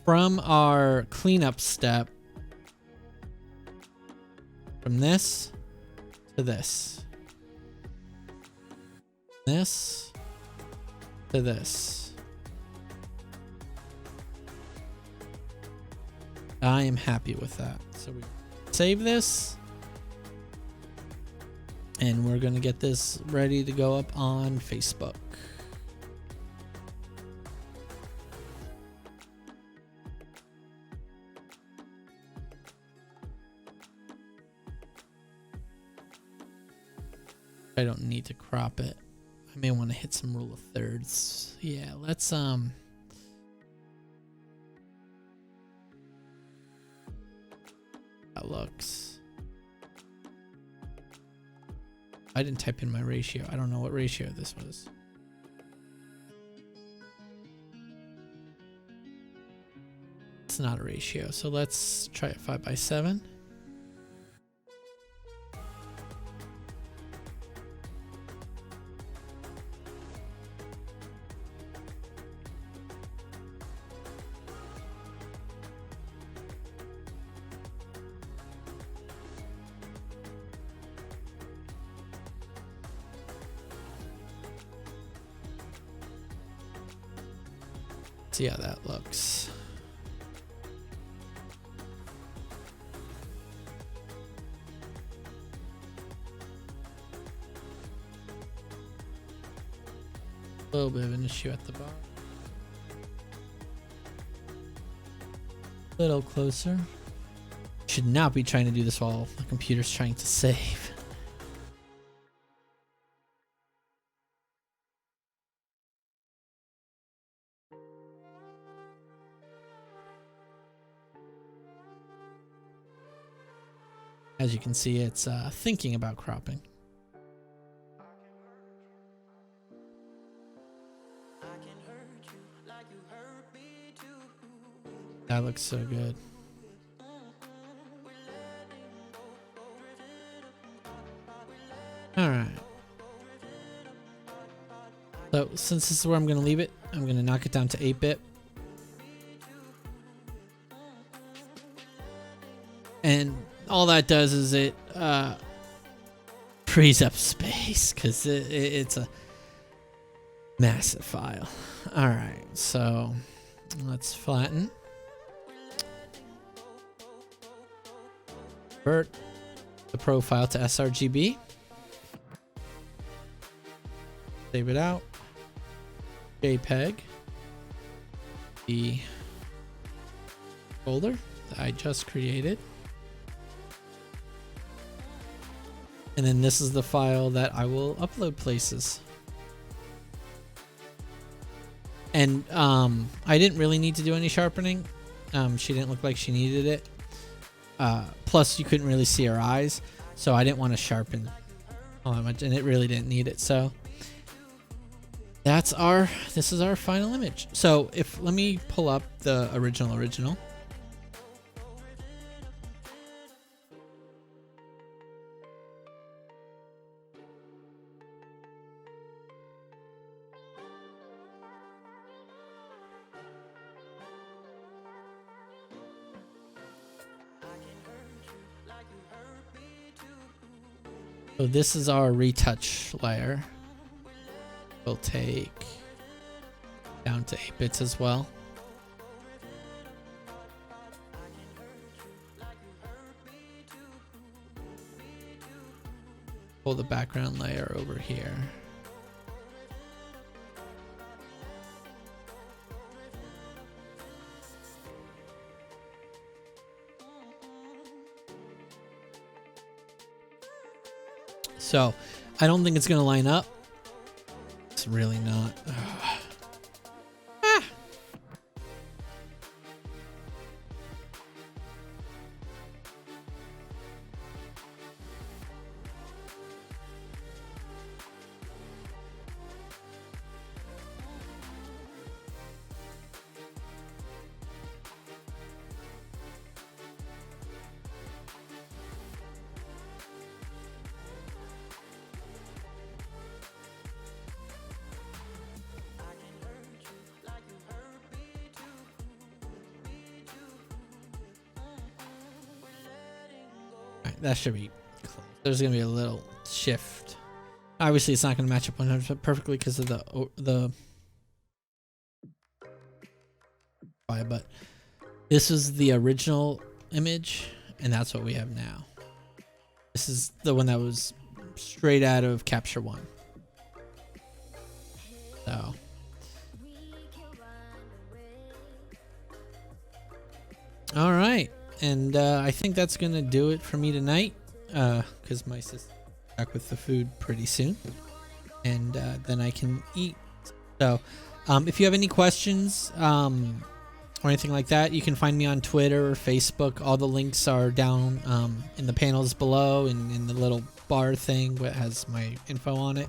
from our cleanup step, from this to this, to this, I am happy with that. So we save this, and we're gonna get this ready to go up on Facebook. I don't need to crop it. I may want to hit some rule of thirds. Yeah, let's that looks. I didn't type in my ratio. I don't know what ratio this was. It's not a ratio, so let's try it 5:7. See how that looks. A little bit of an issue at the bottom. A little closer. Should not be trying to do this while the computer's trying to save. As you can see, it's thinking about cropping. That looks so good. All right. So since this is where I'm going to leave it, I'm going to knock it down to 8-bit. And all that does is it frees up space because it's a massive file. All right, so let's flatten. Convert the profile to sRGB. Save it out. JPEG. The folder that I just created. And then this is the file that I will upload places. And I didn't really need to do any sharpening. She didn't look like she needed it. Plus, you couldn't really see her eyes, so I didn't want to sharpen all that much, and it really didn't need it. So this is our final image. So let me pull up the original. So this is our retouch layer. We'll take down to 8 bits as well. Pull the background layer over here. So I don't think it's going to line up. It's really not. That should be close. There's gonna be a little shift. Obviously, it's not gonna match up 100% perfectly because of the but this is the original image, and that's what we have now. This is the one that was straight out of Capture One. So. All right. And I think that's going to do it for me tonight, because my sister's back with the food pretty soon. And then I can eat. So if you have any questions or anything like that, you can find me on Twitter or Facebook. All the links are down in the panels below and in the little bar thing that has my info on it.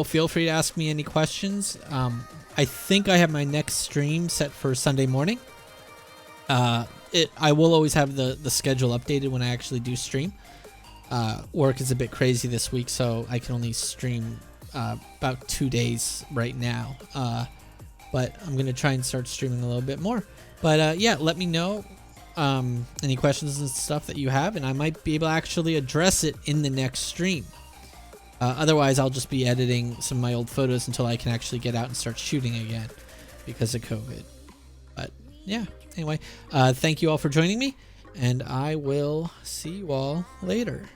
Feel free to ask me any questions. I think I have my next stream set for Sunday morning. I will always have the schedule updated when I actually do stream. Work is a bit crazy this week, so I can only stream about 2 days right now. But I'm gonna try and start streaming a little bit more. But yeah, let me know any questions and stuff that you have, and I might be able to actually address it in the next stream. Otherwise, I'll just be editing some of my old photos until I can actually get out and start shooting again. because of COVID. But yeah, anyway, thank you all for joining me, and I will see you all later.